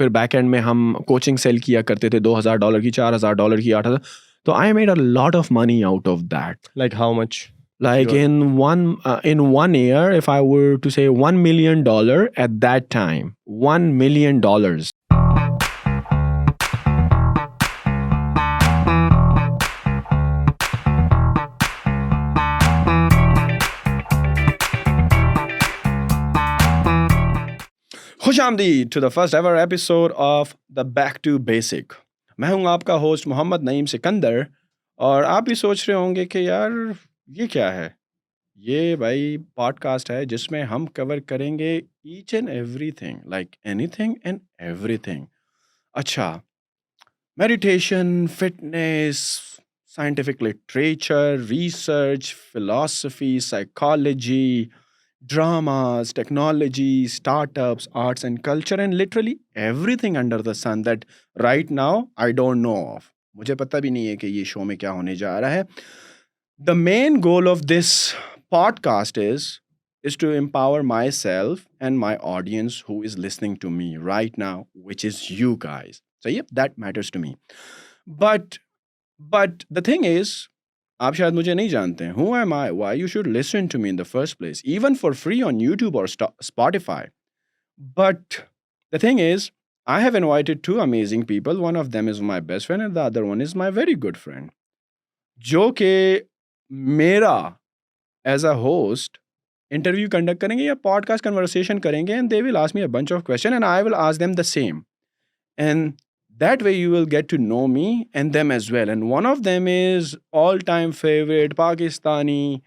फिर back and में हम कोचिंग सेल किया करते थे $2,000 की, $4,000 की, 8,000. तो I made a lot of money out of that. Like how much? Like Your- in 1 year, if I were to say $1 million at that time, $1 million. खुशामदीद to the first ever episode of the Back to Basic. मैं हूं आपका host Mohammad Naeem Sikandar. और आप भी सोच रहे होंगे कि यार ये क्या है. ये भाई पॉडकास्ट है जिसमें हम कवर करेंगे each and everything, like anything and everything. अच्छा, meditation, fitness, scientific literature, research, philosophy, psychology, dramas, technology, startups, arts and culture, and literally everything under the sun that right now I don't know of. मुझे पता भी नहीं है कि ये show में क्या होने जा रहा है. The main goal of this podcast is to empower myself and my audience who is listening to me right now, which is you guys. So yep, that matters to me. But the thing is, आप शायद मुझे नहीं जानते हैं. Who am I? Why you should listen to me in the first place, even for free on YouTube or Spotify. But the thing is, I have invited two amazing people. One of them is my best friend and the other one is my very good friend. जो कि मेरा as a host interview conduct करेंगे या podcast conversation करेंगे, and they will ask me a bunch of questions and I will ask them the same. And that way you will get to know me and them as well. And one of them is all-time favorite Pakistani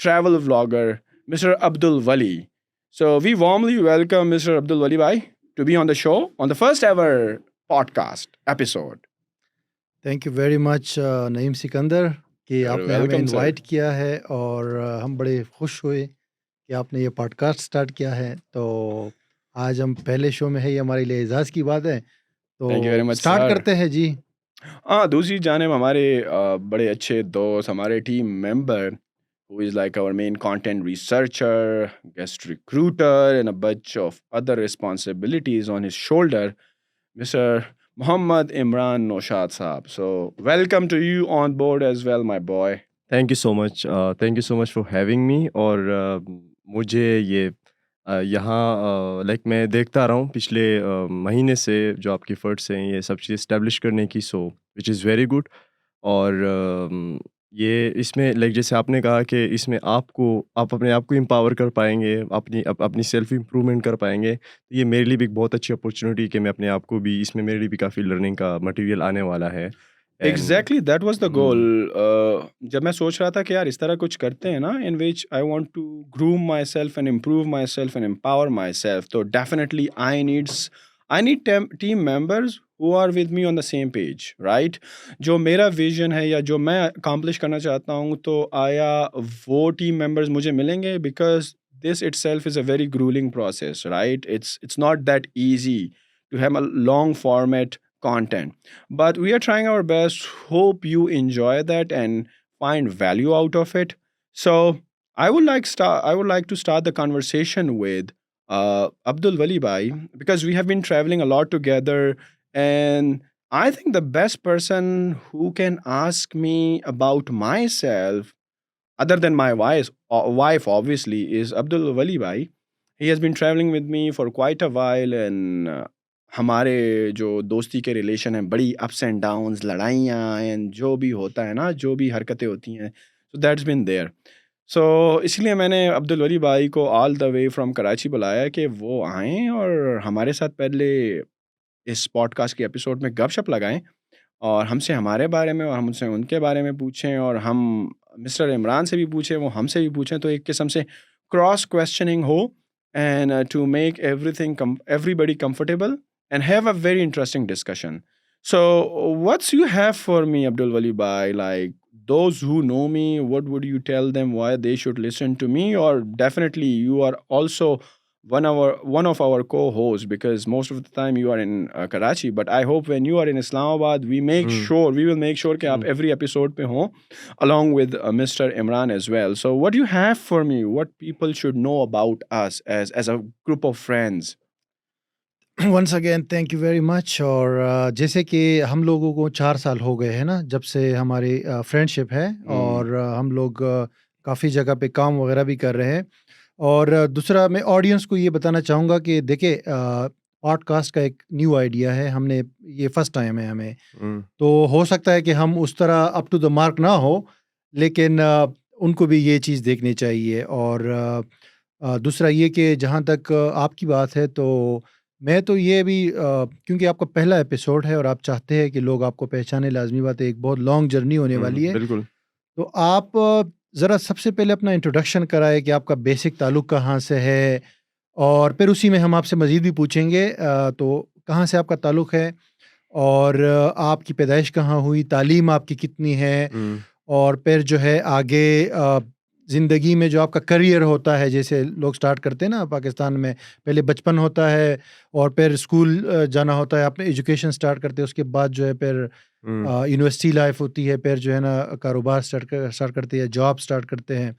travel vlogger, Mr. Abdul Wali. So we warmly welcome Mr. Abdul Wali bhai to be on the show on the first ever podcast episode. Thank you very much Naeem Sikandar कि आपने हमें welcome, sir. Invite किया है और हम बड़े खुश हुए कि आपने ये पॉडकास्ट स्टार्ट किया है. तो आज हम पहले शो में है, ये हमारे लिए एजाज़ की बात है. Thank you very तो much, स्टार्ट sir. करते हैं जी. हाँ, दूसरी जानिब हमारे बड़े अच्छे दोस्त, हमारे team member who is like our main content researcher, guest recruiter, and a bunch of other responsibilities on his shoulder, Mr. Muhammad Imran Noshad Saab. So, welcome to you on board as well, my boy. Thank you so much. Thank you so much for having me. और मुझे ये यहाँ like मैं देखता रहा हूँ पिछले महीने से जो आपकी एफर्ट्स हैं ये सब चीज़ इस्टेब्लिश करने की, सो विच इज़ वेरी गुड. और ये इसमें लाइक जैसे आपने कहा कि इसमें आप अपने आप को एम्पावर कर पाएंगे, अपनी सेल्फ इम्प्रूवमेंट कर पाएंगे. तो ये मेरे लिए भी एक बहुत अच्छी अपॉर्चुनिटी कि मैं अपने आप को भी, इसमें मेरे लिए भी काफ़ी लर्निंग का मटेरियल आने वाला है. Exactly, that was the goal. जब मैं सोच रहा था कि यार इस तरह कुछ करते हैं ना, in which I want to groom myself and improve myself and empower myself, तो definitely I need team members who are with me on the same page, right? जो मेरा vision है या जो मैं accomplish करना चाहता हूँ, तो आया वो team members मुझे मिलेंगे, because this itself is a very grueling process, right? It's not that easy to have a long format content, but we are trying our best. Hope you enjoy that and find value out of it. So I would like to start the conversation with Abdul Wali bhai, because we have been traveling a lot together, and I think the best person who can ask me about myself, other than my wife obviously, is Abdul Wali bhai. He has been traveling with me for quite a while, and हमारे जो दोस्ती के relation हैं, बड़ी ups and downs, लड़ाइयाँ and जो भी होता है ना, जो भी हरकतें होती हैं, सो दैट्स बीन देयर. सो इसलिए मैंने अब्दुल वली भाई को all the way from Karachi बुलाया कि वो आएँ और हमारे साथ पहले इस पॉडकास्ट के एपिसोड में गपशप लगाएं और हमसे हमारे बारे में और हम उनसे उनके बारे में पूछें, और हम मिस्टर इमरान से भी पूछें, वो हमसे भी पूछें, तो एक किस्म से क्रॉस क्वेश्चनिंग हो, and to make everybody comfortable and have a very interesting discussion. So what's you have for me, Abdul Wali bhai? Like, those who know me, what would you tell them why they should listen to me? Or definitely you are also one of our co-hosts, because most of the time you are in Karachi, but I hope when you are in Islamabad, we will make sure कि आप every episode पे हो, along with Mr. Imran as well. So what do you have for me? What people should know about us as a group of friends? Once again thank you very much. और जैसे कि हम लोगों को 4 साल हो गए हैं ना जब से हमारी फ्रेंडशिप है, और हम लोग काफ़ी जगह पे काम वगैरह भी कर रहे हैं। और दूसरा मैं ऑडियंस को ये बताना चाहूँगा कि देखिए पॉडकास्ट का एक न्यू आइडिया है, हमने ये फर्स्ट टाइम है हमें, हुँ, तो हो सकता है कि हम उस तरह अप टू द मार्क ना हो, लेकिन उनको भी ये चीज़ देखनी चाहिए। और दूसरा ये कि जहाँ तक आपकी बात है, तो मैं तो ये भी क्योंकि आपका पहला एपिसोड है और आप चाहते हैं कि लोग आपको पहचाने, लाज़मी बात है, एक बहुत लॉन्ग जर्नी होने वाली है। बिल्कुल। तो आप ज़रा सबसे पहले अपना इंट्रोडक्शन कराएँ कि आपका बेसिक ताल्लुक कहाँ से है, और फिर उसी में हम आपसे मज़ीद भी पूछेंगे। तो कहाँ से आपका ताल्लुक है, और आपकी पैदाइश कहाँ हुई, तालीम आपकी कितनी है, हुँ, और फिर जो है आगे ज़िंदगी में जो आपका करियर होता है, जैसे लोग स्टार्ट करते हैं ना पाकिस्तान में, पहले बचपन होता है और फिर स्कूल जाना होता है, आपने एजुकेशन स्टार्ट करते हैं, उसके बाद जो है फिर हुँ। यूनिवर्सिटी लाइफ होती है, फिर जो है ना कारोबार स्टार्ट करते हैं, जॉब स्टार्ट करते हैं।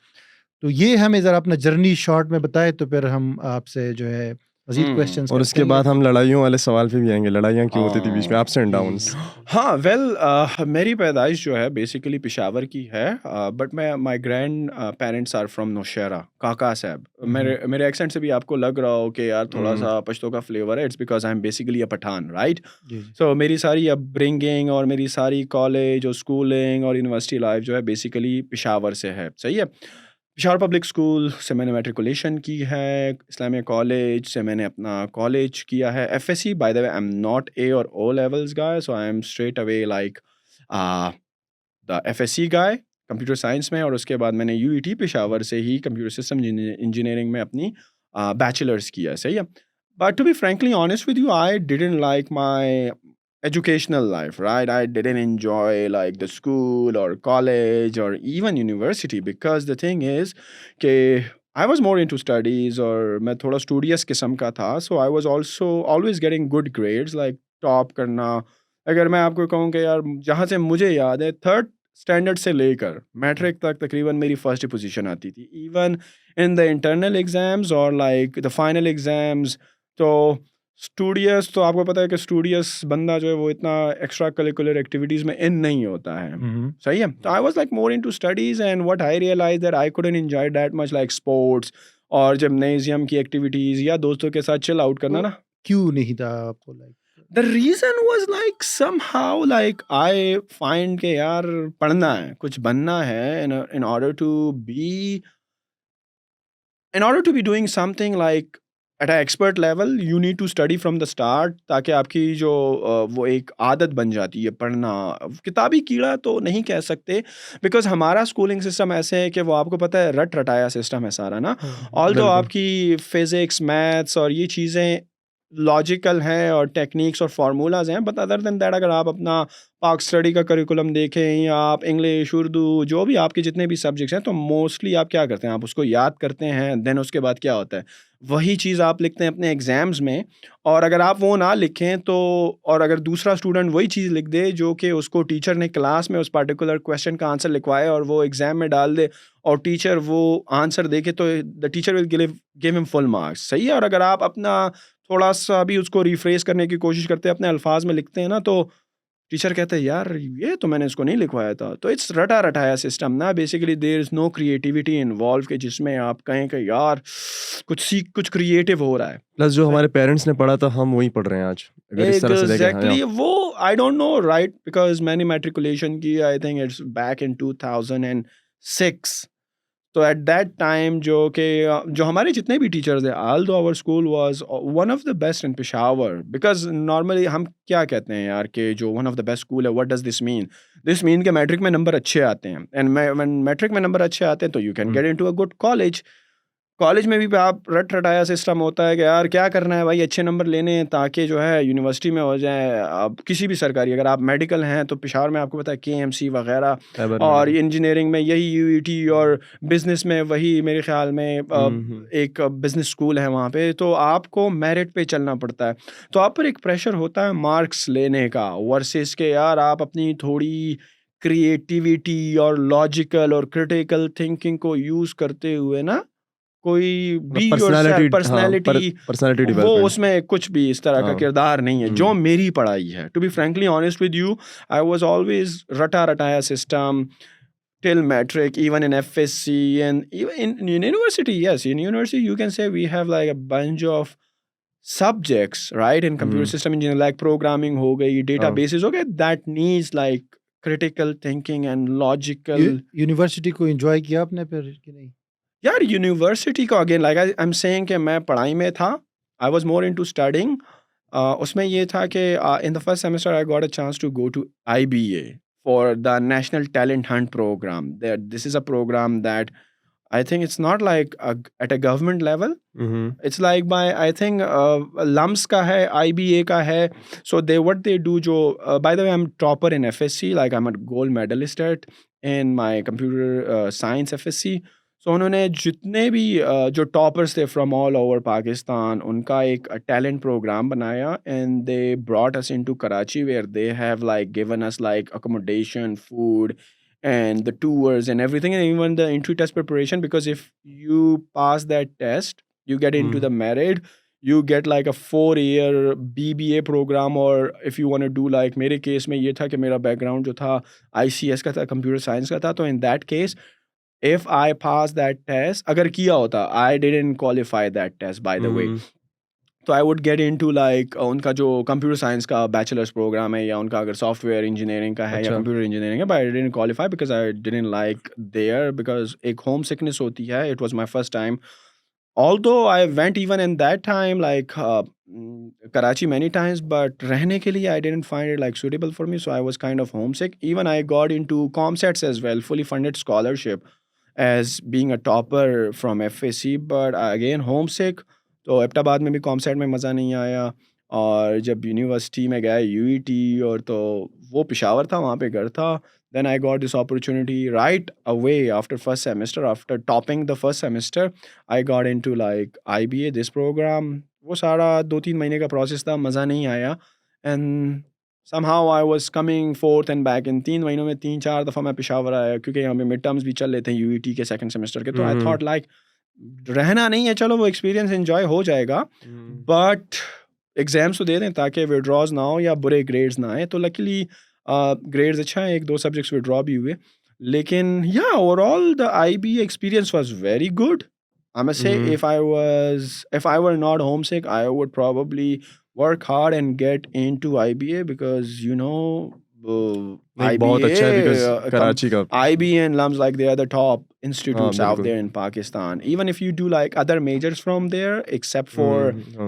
तो ये हमें ज़रा अपना जर्नी शॉर्ट में बताएँ, तो फिर हम आपसे जो है मज़ीद क्वेश्चंस और कर उसके पाएँगे। बाद हम लड़ाइयों वाले सवाल पे भी आएँगे, लड़ाइयाँ क्यों होती थी बीच में, अप्स एंड जी, डाउन्स। हाँ, मेरी पैदाइश जो है बेसिकली पेशावर की है, बट मैं my grand parents are from Nowshera, Kaka Sahib. हुँ, मेरे एक्सेंट से भी आपको लग रहा हो कि यार हुँ, थोड़ा-सा पश्तो का फ्लेवर है, it's because I am basically a Pathan, right? जी, जी। सो मेरी सारी अपब्रिंगिंग और मेरी सारी कॉलेज और स्कूलिंग और यूनिवर्सिटी लाइफ जो है बेसिकली पेशावर से है, सही है? पेशावर पब्लिक स्कूल से मैंने मैट्रिकुलेशन की है, इस्लामिया कॉलेज से मैंने अपना कॉलेज किया है, FSc. By the way I am not A और O levels guy, so I am straight away like a, the FSc guy computer science में। और उसके बाद मैंने यूईटी पेशावर से ही कंप्यूटर सिस्टम इंजीनियरिंग में अपनी बैचलर्स किया, सही है। But to be frankly honest with you, I didn't like my educational life, right? I didn't enjoy like the school or college or even university, because the thing is कि I was more into studies और मैं थोड़ा studious किस्म का था, so I was also always getting good grades like top करना। अगर मैं आपको कहूँ कि यार जहाँ से मुझे याद है, थर्ड स्टैंडर्ड से लेकर मैट्रिक तक तकरीबन मेरी फर्स्ट पोजीशन आती थी, even in the internal exams और लाइक द फाइनल एग्जाम्स। तो स्टूडियस तो आपको पता है कि स्टूडियस बंदा जो है वो इतना एक्स्ट्रा करिकुलर एक्टिविटीज़ में इन नहीं होता है, हुँ, हुँ। सही है। तो I was like more into studies and what I realize that I couldn't enjoy that much like sports और जिम्नेज़ियम की एक्टिविटीज़ या दोस्तों के साथ चिल आउट करना तो ना। क्यों नहीं था आपको like? The reason was like somehow like I find के यार पढ़ना है, कुछ बनना है, in order to be doing something like at an expert level, you need to study from the start, ताकि आपकी जो वो एक आदत बन जाती है पढ़ना। किताबी कीड़ा तो नहीं कह सकते, बिकॉज़ हमारा स्कूलिंग सिस्टम ऐसे है कि वो आपको पता है रट-रटाया सिस्टम है सारा ना। हुँ, हुँ। ऑल्दो बिल्कुल। आपकी फिज़िक्स, मैथ्स और ये चीज़ें लॉजिकल हैं और टेक्निक्स और फ़ॉर्मूलाज़ हैं, बट अदर देन दैट अगर आप अपना पाक स्टडी का करिकुलम देखें या आप इंग्लिश, उर्दू जो भी आपके जितने भी सब्जेक्ट्स हैं, तो मोस्टली आप क्या करते हैं, आप उसको याद करते हैं, देन उसके बाद क्या होता है, वही चीज़ आप लिखते हैं अपने एग्ज़ाम्स में। और अगर आप वो ना लिखें तो, और अगर दूसरा स्टूडेंट वही चीज़ लिख दे जो कि उसको टीचर ने क्लास में उस पर्टिकुलर क्वेश्चन का आंसर लिखवाया और वो एग्ज़ाम में डाल दे और टीचर वो आंसर देखे, तो the teacher will give him full marks, सही है। और अगर आप अपना थोड़ा-सा भी उसको रिफ्रेश करने की कोशिश करते हैं, अपने अल्फाज में लिखते हैं ना, तो टीचर कहते हैं, "यार, ये तो मैंने इसको नहीं लिखवाया था।" तो इट्स रटा-रटाया सिस्टम ना, basically there is no creativity involve कि जिसमें आप कहें कि यार कुछ क्रिएटिव हो रहा है। प्लस जो सही हमारे पेरेंट्स ने पढ़ा था हम वही पढ़ रहे हैं आज। अगर इस तरह से देखें, हाँ, या एग्ज़ैक्टली वो आई डोंट नो राइट, बिकॉज़ मैंने मैट्रिकुलेशन की, I think it's back in 2006। तो एट दैट टाइम जो हमारे जितने भी टीचर्स हैं, although our school was one of the best in Peshawar, because normally हम क्या कहते हैं यार कि जो one of the best school है, what does this mean? This mean कि मैट्रिक में नंबर अच्छे आते हैं, एंड व्हेन मैट्रिक में नंबर अच्छे आते हैं तो you can hmm, get into a good college. College में भी आप रट-रटाया सिस्टम होता है कि यार क्या करना है भाई, अच्छे नंबर लेने हैं ताकि जो है यूनिवर्सिटी में हो जाए। अब किसी भी सरकारी, अगर आप मेडिकल हैं तो पेशावर में आपको पता है केएमसी वगैरह, साइबर और मेडिकल। इंजीनियरिंग में यही यूईटी, और बिज़नेस में वही मेरे ख़्याल में हुँ, हुँ। एक बिज़नेस स्कूल है वहाँ पे, तो आपको मेरिट पे चलना पड़ता है। तो आप पर एक प्रेशर होता है मार्क्स लेने का वर्सेस के यार आप अपनी थोड़ी क्रिएटिविटी और लॉजिकल और क्रिटिकल थिंकिंग को यूज़ करते हुए ना कोई बी पर्सनालिटी, योरसेल्फ पर्सनैलिटी पर्सनालिटी वो डेवलपमेंट। उसमें कुछ भी इस तरह का हाँ। किरदार नहीं है जो मेरी पढ़ाई है। To be frankly honest with you, I was always रटा रटाया system till metric, even in FSC and even in university. Yes, in university you can say we have like a bunch of subjects, right? In computer system engineering, like programming ho gayi, databases ho gaye, that needs like critical thinking and logical. University को enjoy किया आपने फिर कि नहीं? यार university को again like I am saying कि मैं पढ़ाई में था, I was more into studying. उसमें ये था कि in the first semester I got a chance to go to IBA for the National Talent Hunt program. This is a program that I think it's not like at a government level. It's like by I think LUMS का है, IBA का है. So what they do जो by the way I'm topper in FSC, like I'm a gold medalist in my computer science FSC. So उन्होंने जितने भी जो toppers थे फ्रॉम ऑल ओवर पाकिस्तान उनका एक टैलेंट प्रोग्राम बनाया and they brought us into Karachi where they have like given us like accommodation, food and the tours and everything, and even the entry test preparation, because if you pass that test you get into the merit, you get like a 4-year BBA program, or if you want to do like मेरे case में ये था कि मेरा background जो था ICS का था, कंप्यूटर साइंस का था, तो in that case if I pass that test, अगर किया होता, I didn't qualify that test by the way, तो I would get into like उनका जो कंप्यूटर साइंस का बैचलर्स प्रोग्राम है या उनका अगर सॉफ्टवेयर इंजीनियरिंग का है या कंप्यूटर इंजीनियरिंग है, but I didn't qualify because I didn't like there, because एक होम सिकनेस होती है। It was my first time, although I went even in that time like Karachi many times, but रहने के लिए I didn't find it like suitable for me, so I was kind of homesick. Even I got into COMSATS as well, fully funded scholarship as being a topper from FSC, but again homesick. तो एबटाबाद में भी COMSATS में मज़ा नहीं आया, और जब university में गया UET, और तो वो पेशावर था, वहाँ पे घर था। Then I got this opportunity right away after first semester, after topping the first semester I got into like IBA this program. वो सारा 2-3 महीने का प्रोसेस था, मज़ा नहीं आया, and somehow I was coming forth and back। इन 3 महीनों में 3-4 दफ़ा मैं पेशावर आया, क्योंकि यहाँ पे मिड टर्म्स भी चल रहे थे UET के सेकंड सेमेस्टर के, तो आई थॉट लाइक रहना नहीं है, चलो वो एक्सपीरियंस एंजॉय हो जाएगा, बट एग्जाम्स तो दे दें ताकि विड्रॉज ना हो या बुरे ग्रेड्स ना आए। तो लकीली ग्रेड्स अच्छा है, 1-2 सब्जेक्ट्स विड्रॉ भी हुए, लेकिन या overall the IBA experience was very good. I must say, if I were not homesick, I would probably work hard and get into IBA, because नहीं, बहुत अच्छा है बिकॉज कराची का IBA and LUMS, like they are the top institutes out there in Pakistan. Even if you do like other majors from there, except for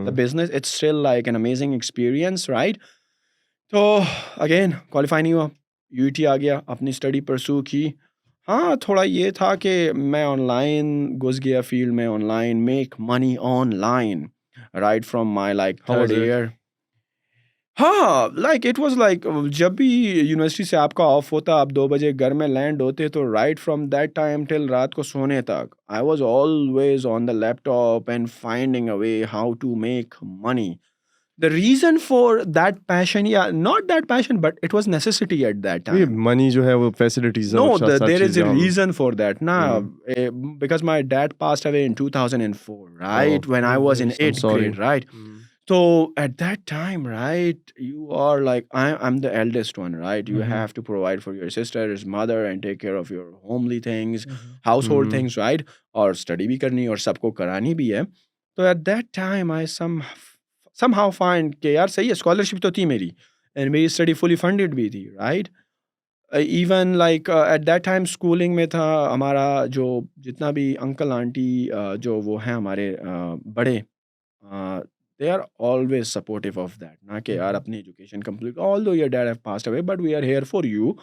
the business, it's still like an amazing experience, right? तो again qualify नहीं हुआ, UET आ गया, अपनी study परसू की। हाँ, थोड़ा ये था कि मैं ऑनलाइन घुस गया फील्ड में, online make money online right from my like third year. हाँ, लाइक इट वाज लाइक जब भी यूनिवर्सिटी से आपका ऑफ होता, आप 2 बजे घर में लैंड होते, तो right from that time till रात को सोने तक I was always on the laptop and finding a way how to make money. The reason for that passion, yeah, not that passion, but it was necessity at that time. Money जो है वो facilities No, there is a reason for that. Because my dad passed away in 2004, right? When I was in 8th grade, right? So at that time, right, you are like, I'm the eldest one, right? You have to provide for your sister's mother and take care of your homely things, household things, right? और study भी करनी और सबको करानी भी है। तो at that time, I somehow find कि यार सही है, स्कॉलरशिप तो थी मेरी, एंड मेरी स्टडी फुली फंडेड भी थी, right? Even like eight that time schooling में था हमारा जो जितना भी अंकल आंटी जो वो हैं हमारे बड़े, they are always supportive of that, ना कि यार अपनी education complete, although your dad have passed away, but we are here for you,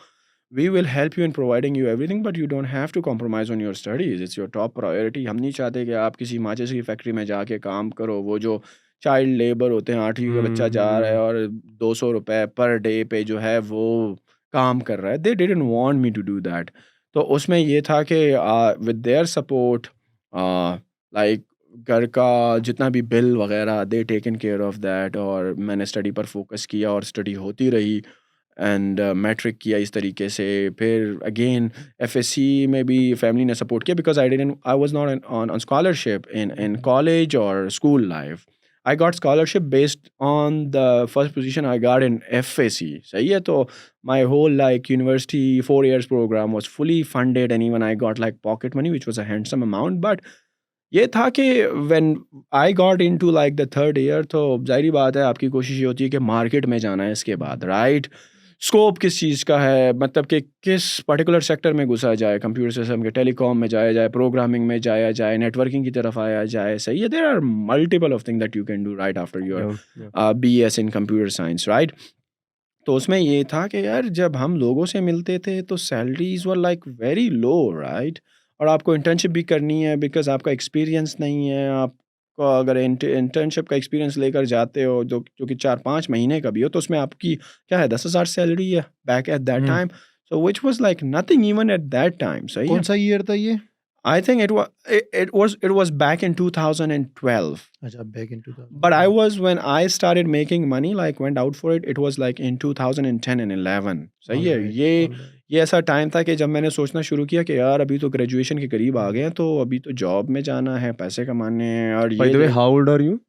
we will help you in providing you everything, but you don't have to compromise on your studies. It's your top priority. हम नहीं चाहते कि आप किसी माचिस की factory में जाके काम करो, वो जो चाइल्ड लेबर होते हैं, 8वीं का बच्चा जा रहा है और 200 रुपए पर डे पे जो है वो काम कर रहा है। They didn't want me to do that. तो उसमें ये था कि with their support, like घर का जितना भी बिल वगैरह, they taken care of that, और मैंने स्टडी पर फोकस किया और स्टडी होती रही। एंड मैट्रिक किया इस तरीके से. फिर अगेन एफएससी में भी फैमिली ने सपोर्ट किया because I was not on scholarship in college और school life. I got scholarship based on the first position I got in FAC. सही है. तो my whole like university 4 years program was fully funded and even I got like pocket money which was a handsome amount. But ये था कि when I got into like the third year तो जाहिर बात है आपकी कोशिश ये होती है कि मार्केट में जाना है इसके बाद, राइट. स्कोप किस चीज़ का है, मतलब कि किस पर्टिकुलर सेक्टर में घुसा जाए, कंप्यूटर सिस्टम के, टेलीकॉम में जाया जाए, प्रोग्रामिंग में जाया जाए, नेटवर्किंग की तरफ आया जाए. सही है. There are multiple of thing that you can do right after your BS in computer science, right. तो उसमें ये था कि यार जब हम लोगों से मिलते थे तो salaries were like very low, right. और आपको इंटर्नशिप भी करनी है बिकॉज आपका एक्सपीरियंस नहीं है. आपको अगर इंटर्नशिप का एक्सपीरियंस लेकर जाते हो जो कि 4-5 महीने का भी हो तो उसमें आपकी क्या है 10,000 सैलरी है back at that time. So which was like nothing even at that time. सही है. कौन सा ईयर था ये? I think it was back in 2012. अच्छा, back in 2000. But I was when I started making money, like went out for it, it was like in 2010 and 11. सही है. Alright, ये alright. ये ऐसा टाइम था कि जब मैंने सोचना शुरू किया कि यार अभी तो ग्रेजुएशन के करीब आ गए हैं तो अभी तो जॉब में जाना है, पैसे कमाने हैं. और By ये the way, how old are you?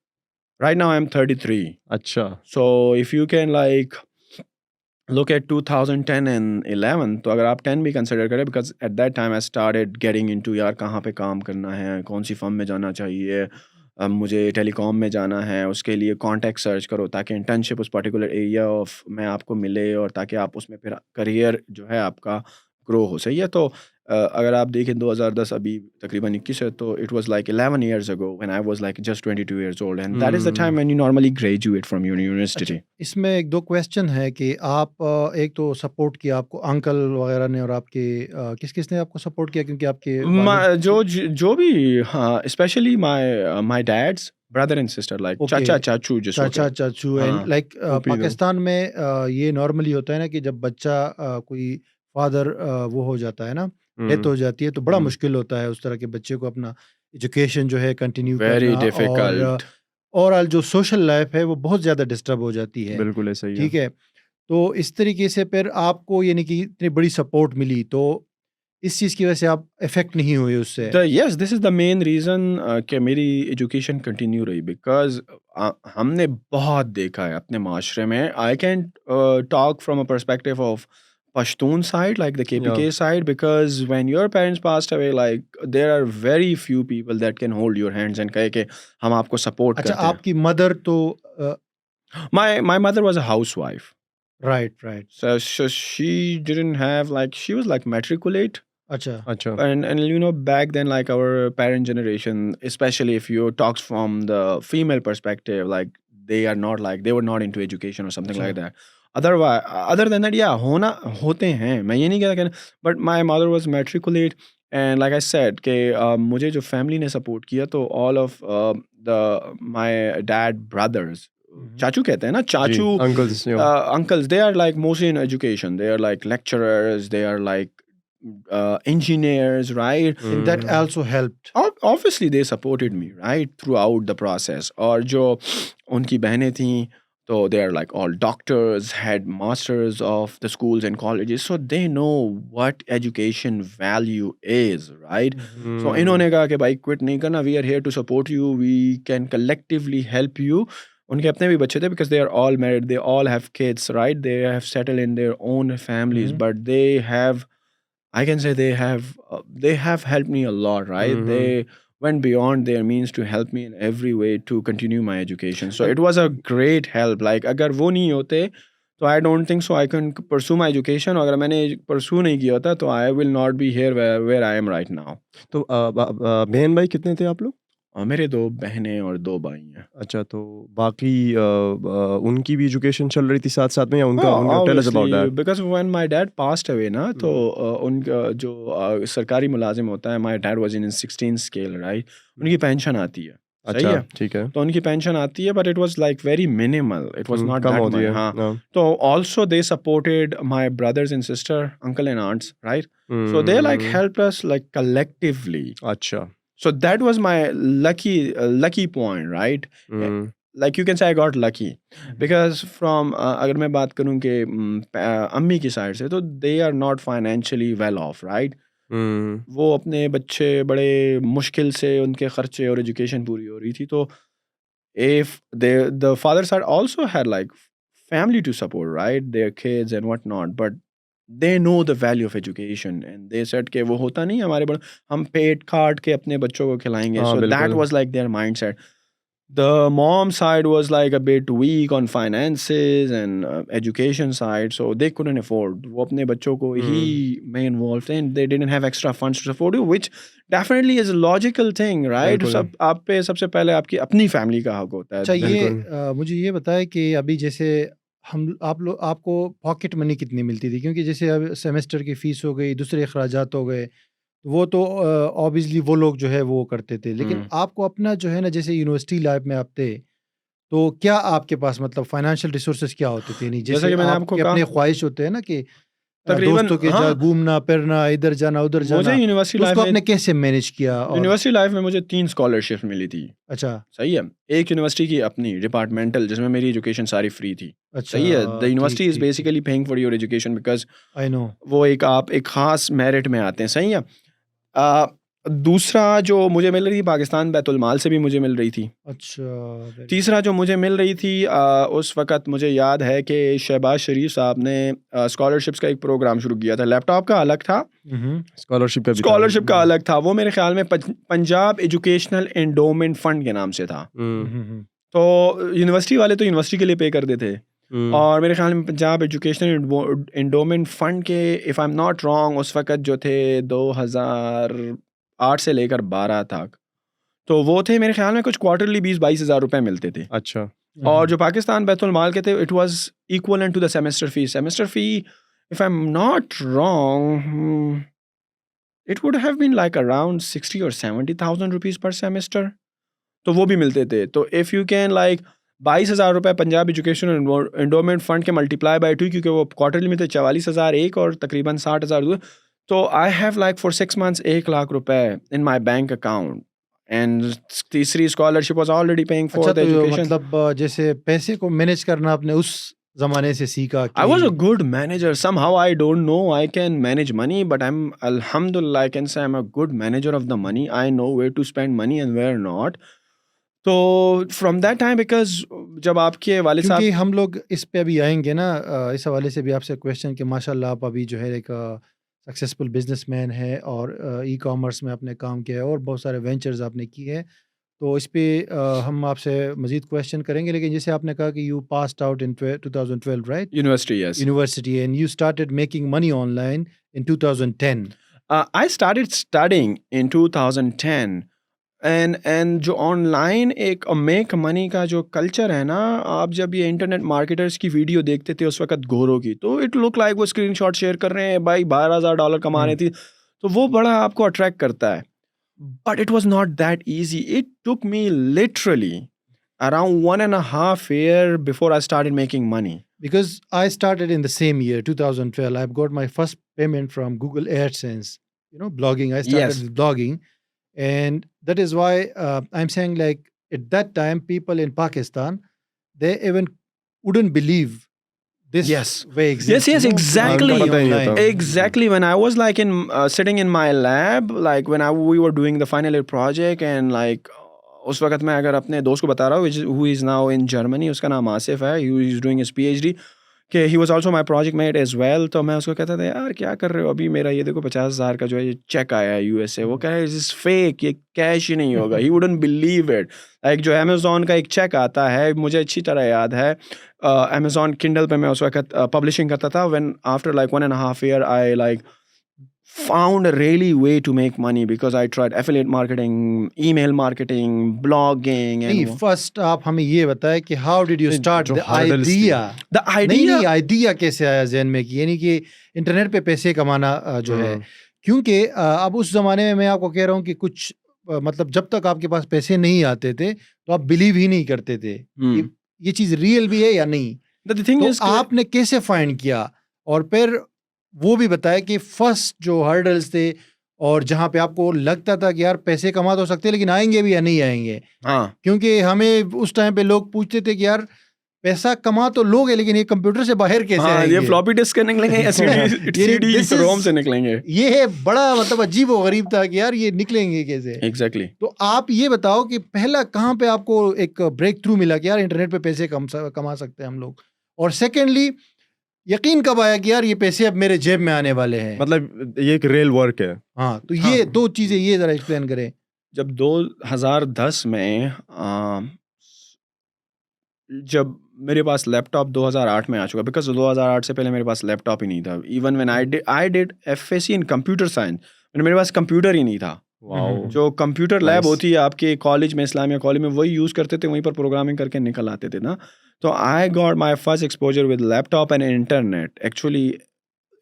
right now I'm 33. अच्छा. So if you can like look at 2010 and 11 तो अगर आप 10 भी कंसिडर करें because at that time I started getting into यार कहाँ पे काम करना है, कौन सी फर्म में जाना चाहिए. अब मुझे टेलीकॉम में जाना है, उसके लिए कॉन्टैक्ट सर्च करो ताकि इंटर्नशिप उस पर्टिकुलर एरिया ऑफ में आपको मिले और ताकि आप उसमें फिर करियर जो है आपका ग्रो हो. सही है. तो अगर आप देखें 2010 अभी तकरीबन 21 है तो it was like 11 years ago when I was like just 22 years old and that is the time when you normally graduate from your university. इसमें एक दो क्वेश्चन है कि आप एक तो सपोर्ट किया आपको अंकल वगैरह ने और आपके किस किस ने आपको सपोर्ट किया क्योंकि आपके जो भी हाँ specially my dad's brother and sister like Okay. चाचा चाचू जिसको चाचा कहते चाचू हाँ, एंड लाइक ओपी दो। पाकिस्तान में ये नॉर्मली होता है ना कि जब बच्चा कोई फादर वो हो जाता है ना, डेथ हो जाती है तो बड़ा हम्म। मुश्किल होता है उस तरह के बच्चे को अपना एजुकेशन जो है कंटिन्यू वेरी करना. डिफिकल्ट. और जो सोशल लाइफ है वो बहुत ज़्यादा डिस्टर्ब हो जाती है. बिल्कुल ऐसा ही है. ठीक है. तो इस तरीके से फिर आपको यानी कि इतनी बड़ी सपोर्ट मिली तो इस चीज़ की वजह से आप इफेक्ट नहीं हुए उससे. Yes this is the main reason कि मेरी एजुकेशन कंटिन्यू रही बिकॉज हमने बहुत देखा है अपने माशरे में. I can talk from a perspective of Pashtun side, like the KPK side, because when your parents passed away, like there are very few people that can hold your hands and कहे कि हम आपको support अच्छा, करते हैं. आपकी mother तो My mother was a housewife, right. so she didn't have like she was like matriculate. अच्छा. अच्छा. And you know back then like our parent generation, especially if you talk from the female perspective, like they are not like they were not into education or something like that. Other than that, yeah, होते हैं. मैं ये नहीं कहता but my mother was matriculate and like I said कि मुझे जो family ने support किया तो all of my dad brothers चाचू कहते हैं ना चाचू uncles, uncles they are like mostly in education. They are like lecturers, they are like engineers, right? And that also helped. Obviously they supported me right throughout the process. और जो उनकी बहनें थीं so they are like all doctors, had masters of the schools and colleges, so they know what education value is, right? So इन्होंने कहा कि भाई quit नहीं करना, we are here to support you, we can collectively help you. उनके अपने भी बच्चे थे because they are all married, they all have kids, right? They have settled in their own families, but they have, I can say they have helped me a lot, right? They went beyond their means to help me in every way to continue my education. So it was a great help. Like अगर वो नहीं होते तो I don't think so I can pursue my education. अगर मैंने pursue नहीं किया होता तो I will not be here where I am right now. तो बहन भाई कितने थे आप लोग? मेरे 2 बहनें और 2 भाई हैं. अच्छा, तो बाकी उनकी भी एजुकेशन चल रही थी साथ साथ में या उनका tell us about that. Because when my dad passed away ना तो उनका जो सरकारी मुलाजिम होता है, my dad was in 16 scale, right? उनकी पेंशन आती है. सही है. ठीक है. तो उनकी पेंशन आती है but it was like very minimal. It was not come that होती much. है. हाँ. तो also they supported my brothers and sister, uncle and aunts, right? So they like helped us like collectively. अच्छा. So that was my lucky point, right? like you can say I got lucky because from अगर मैं बात करूँ कि अम्मी की side से तो they are not financially well off, right? वो अपने बच्चे बड़े मुश्किल से उनके खर्चे और एजुकेशन पूरी हो रही थी, तो if the father side also had like family to support, right, their kids and whatnot, but they know the value of education and they said कि वो होता नहीं हमारे बड़े हम पेट काट के अपने बच्चों को खिलाएंगे, हाँ, so that बिल्कुल। was like their mindset. The mom side was like a bit weak on finances and education side, so they couldn't afford. वो अपने बच्चों को ही में involved थे and they didn't have extra funds to support you, which definitely is a logical thing, right? बिल्कुल। सब आप पे सबसे पहले आपकी अपनी फैमिली का हक होता है. अच्छा ये बिल्कुल। मुझे ये बताएं कि अभी जैसे आपको पॉकेट मनी कितनी मिलती थी, क्योंकि जैसे अब सेमेस्टर की फीस हो गई, दूसरे अखराजात हो गए, वो तो ऑब्वियसली वो लोग जो है वो करते थे, लेकिन आपको अपना जो है ना, जैसे यूनिवर्सिटी लाइफ में आप थे, तो क्या आपके पास मतलब फाइनेंशियल रिसोर्सेज क्या होते थे? नहीं जैसा जैसे कि मैंने आपको आपके कहा अपने ख्वाहिश होते हैं ना कि तकरीबन दोस्तों के हाँ, घूमना फिरना, इधर जाना उधर मुझे जाना, यूनिवर्सिटी तो लाइफ उसको में आपने कैसे मैनेज किया? और यूनिवर्सिटी लाइफ में मुझे 3 स्कॉलरशिप मिली थी. अच्छा सही है. एक यूनिवर्सिटी की अपनी डिपार्टमेंटल जिसमें मेरी एजुकेशन सारी फ्री थी. अच्छा सही है. द ठीक यूनिवर्सिटी इज ठीक ठीक, basically paying for your education because I know. वो एक आप एक खास मेरिट में आते हैं. सही है. दूसरा जो मुझे मिल रही थी पाकिस्तान बैतुल माल से भी मुझे मिल रही थी. अच्छा very तीसरा जो मुझे मिल रही थी उस वक़्त मुझे याद है कि शहबाज शरीफ साहब ने स्कॉलरशिप्स का एक प्रोग्राम शुरू किया था. लैपटॉप का अलग था, good. Mhm. स्कॉलरशिप का भी था। स्कॉलरशिप का अलग था. वो मेरे ख्याल में पंजाब एजुकेशनल एंडोमेंट फंड के नाम से था. Mhm. तो यूनिवर्सिटी वाले तो यूनिवर्सिटी के लिए पे करते थे और मेरे ख्याल में पंजाब एजुकेशनल एंडोमेंट फंड के if I am not wrong उस वक़्त जो थे 2008 से लेकर 12 तक, तो वो थे मेरे ख्याल में कुछ क्वार्टरली 20-22 हज़ार रुपए मिलते थे. अच्छा। और जो पाकिस्तान बैतुल माल के थे it was equivalent to the semester fee if I am not wrong it would have been like around 60 और 70,000 रुपीस पर सेमेस्टर. तो वो भी मिलते थे. तो इफ़ यू कैन लाइक 22,000 रुपए पंजाब एजुकेशन एंडोमेंट फंड के मल्टीप्लाई बाई 2, क्योंकि वो क्वार्टरली में थे 44,000 एक और तकरीबन 60,000. तो I have like for 6 months 1 lakh रुपए इन माई बैंक अकाउंट एंड तीसरी scholarship was already paying for अच्छा द तो एजुकेशन. मतलब जैसे पैसे को मैनेज करना आपने उस जमाने से सीखा I was a कि good manager. Somehow I don't know I can manage money, but I'm alhamdulillah I can say I'm a good manager of the money. I know where to spend money and where not. तो from that time because जब आपके वालिद क्योंकि साहब हम लोग इस पे अभी आएंगे ना, इस हवाले से भी आपसे क्वेश्चन कि माशाल्लाह आप अभी जो है एक सक्सेसफुल बिजनेसमैन है और ई कॉमर्स में आपने काम किया है और बहुत सारे वेंचर्स आपने किए हैं, तो इस पे हम आपसे मजीद क्वेश्चन करेंगे, लेकिन जैसे आपने कहा कि you passed out in 2012 right university, yes. University and you started making money online in 2010. I started studying in 2010 and जो ऑनलाइन एक मेक मनी का जो कल्चर है ना, आप जब ये इंटरनेट मार्केटर्स की वीडियो देखते थे उस वक्त घोरों की, तो इट लुक लाइक वो स्क्रीनशॉट शेयर कर रहे हैं भाई $12,000 कमा रहे थे, तो वो बड़ा आपको अट्रैक्ट करता है. But it was not that easy. It took me literally around 1.5 year before I started making money. Because I started in the same year, 2012. I've got my first payment from Google AdSense. You know, blogging. I started Yes. with blogging, and that is why I'm saying, like, at that time, people in Pakistan, they even wouldn't believe this Yes. way exists. Yes, you know, exactly. money पता ही नहीं online. होता. Exactly. When I was like in sitting in my lab, like when we were doing the final year project, and like उस वक्त मैं अगर अपने दोस्त को बता रहा हूँ who is now in Germany, उसका नाम आसिफ है, he is doing his PhD, कि he was also my project mate as well. तो मैं उसको कहता था यार क्या कर रहे हो अभी, मेरा ये देखो 50,000 का जो है ये चेक आया है US से. वो कह रहा है इज फेक, ये कैश ही नहीं होगा. he wouldn't believe it. Like जो अमेजोन का एक चेक आता है, मुझे अच्छी तरह याद है, अमेजोन किंडल पे मैं उस वक्त पब्लिशिंग करता था. when after like 1.5 year I like found a really way to make money because I tried affiliate marketing, email marketing, blogging, नहीं, and फर्स्ट आप हमें ये बताएं कि हाउ डिड यू नहीं, स्टार्ट जो द hurdles थी। आइडिया. the नहीं idea. नहीं, आइडिया कैसे आया जहन में कि यानी कि इंटरनेट पे पैसे कमाना जो है, क्योंकि अब उस जमाने में मैं आपको कह रहा हूँ कि कुछ मतलब जब तक आपके पास पैसे नहीं आते थे तो आप बिलीव ही नहीं करते थे कि ये चीज रियल भी है या नहीं. The thing तो is कि- आपने कैसे फाइंड किया, और फिर वो भी बताया कि फर्स्ट जो हर्डल्स थे और जहाँ पे आपको लगता था कि यार पैसे कमा तो सकते हैं लेकिन आएंगे भी या नहीं आएंगे, हाँ क्योंकि हमें उस टाइम पे लोग पूछते थे कि यार पैसा कमा तो लोगे लेकिन ये कंप्यूटर से बाहर कैसे हाँ, आएंगे? ये फ्लॉपी डिस्क से निकलेंगे या सीडी this is- रोम से निकलेंगे। ये है बड़ा मतलब अजीब व गरीब था कि यार ये निकलेंगे कैसे। एग्जैक्टली। तो आप ये बताओ कि पहला कहाँ पे आपको एक ब्रेक थ्रू मिला कि यार इंटरनेट पे पैसे कमा सकते हैं हम लोग, और सेकेंडली यकीन कब आया कि यार ये पैसे अब मेरे जेब में आने वाले हैं? मतलब ये एक रियल वर्क है। हाँ, तो ये दो चीजें ये जरा एक्सप्लेन करें। जब 2010 में जब मेरे पास लैपटॉप 2008 में आ चुका, बिकॉज 2008 से पहले मेरे पास लैपटॉप ही नहीं था। Even when I did FSc in computer science, मेरे पास कंप्यूटर ही नहीं था। वाओ। जो कंप्यूटर लैब Nice. होती है आपके कॉलेज में, इस्लामिया कॉलेज में, वही यूज़ करते थे, वहीं पर प्रोग्रामिंग करके निकल आते थे ना। तो I got my first exposure with laptop and internet actually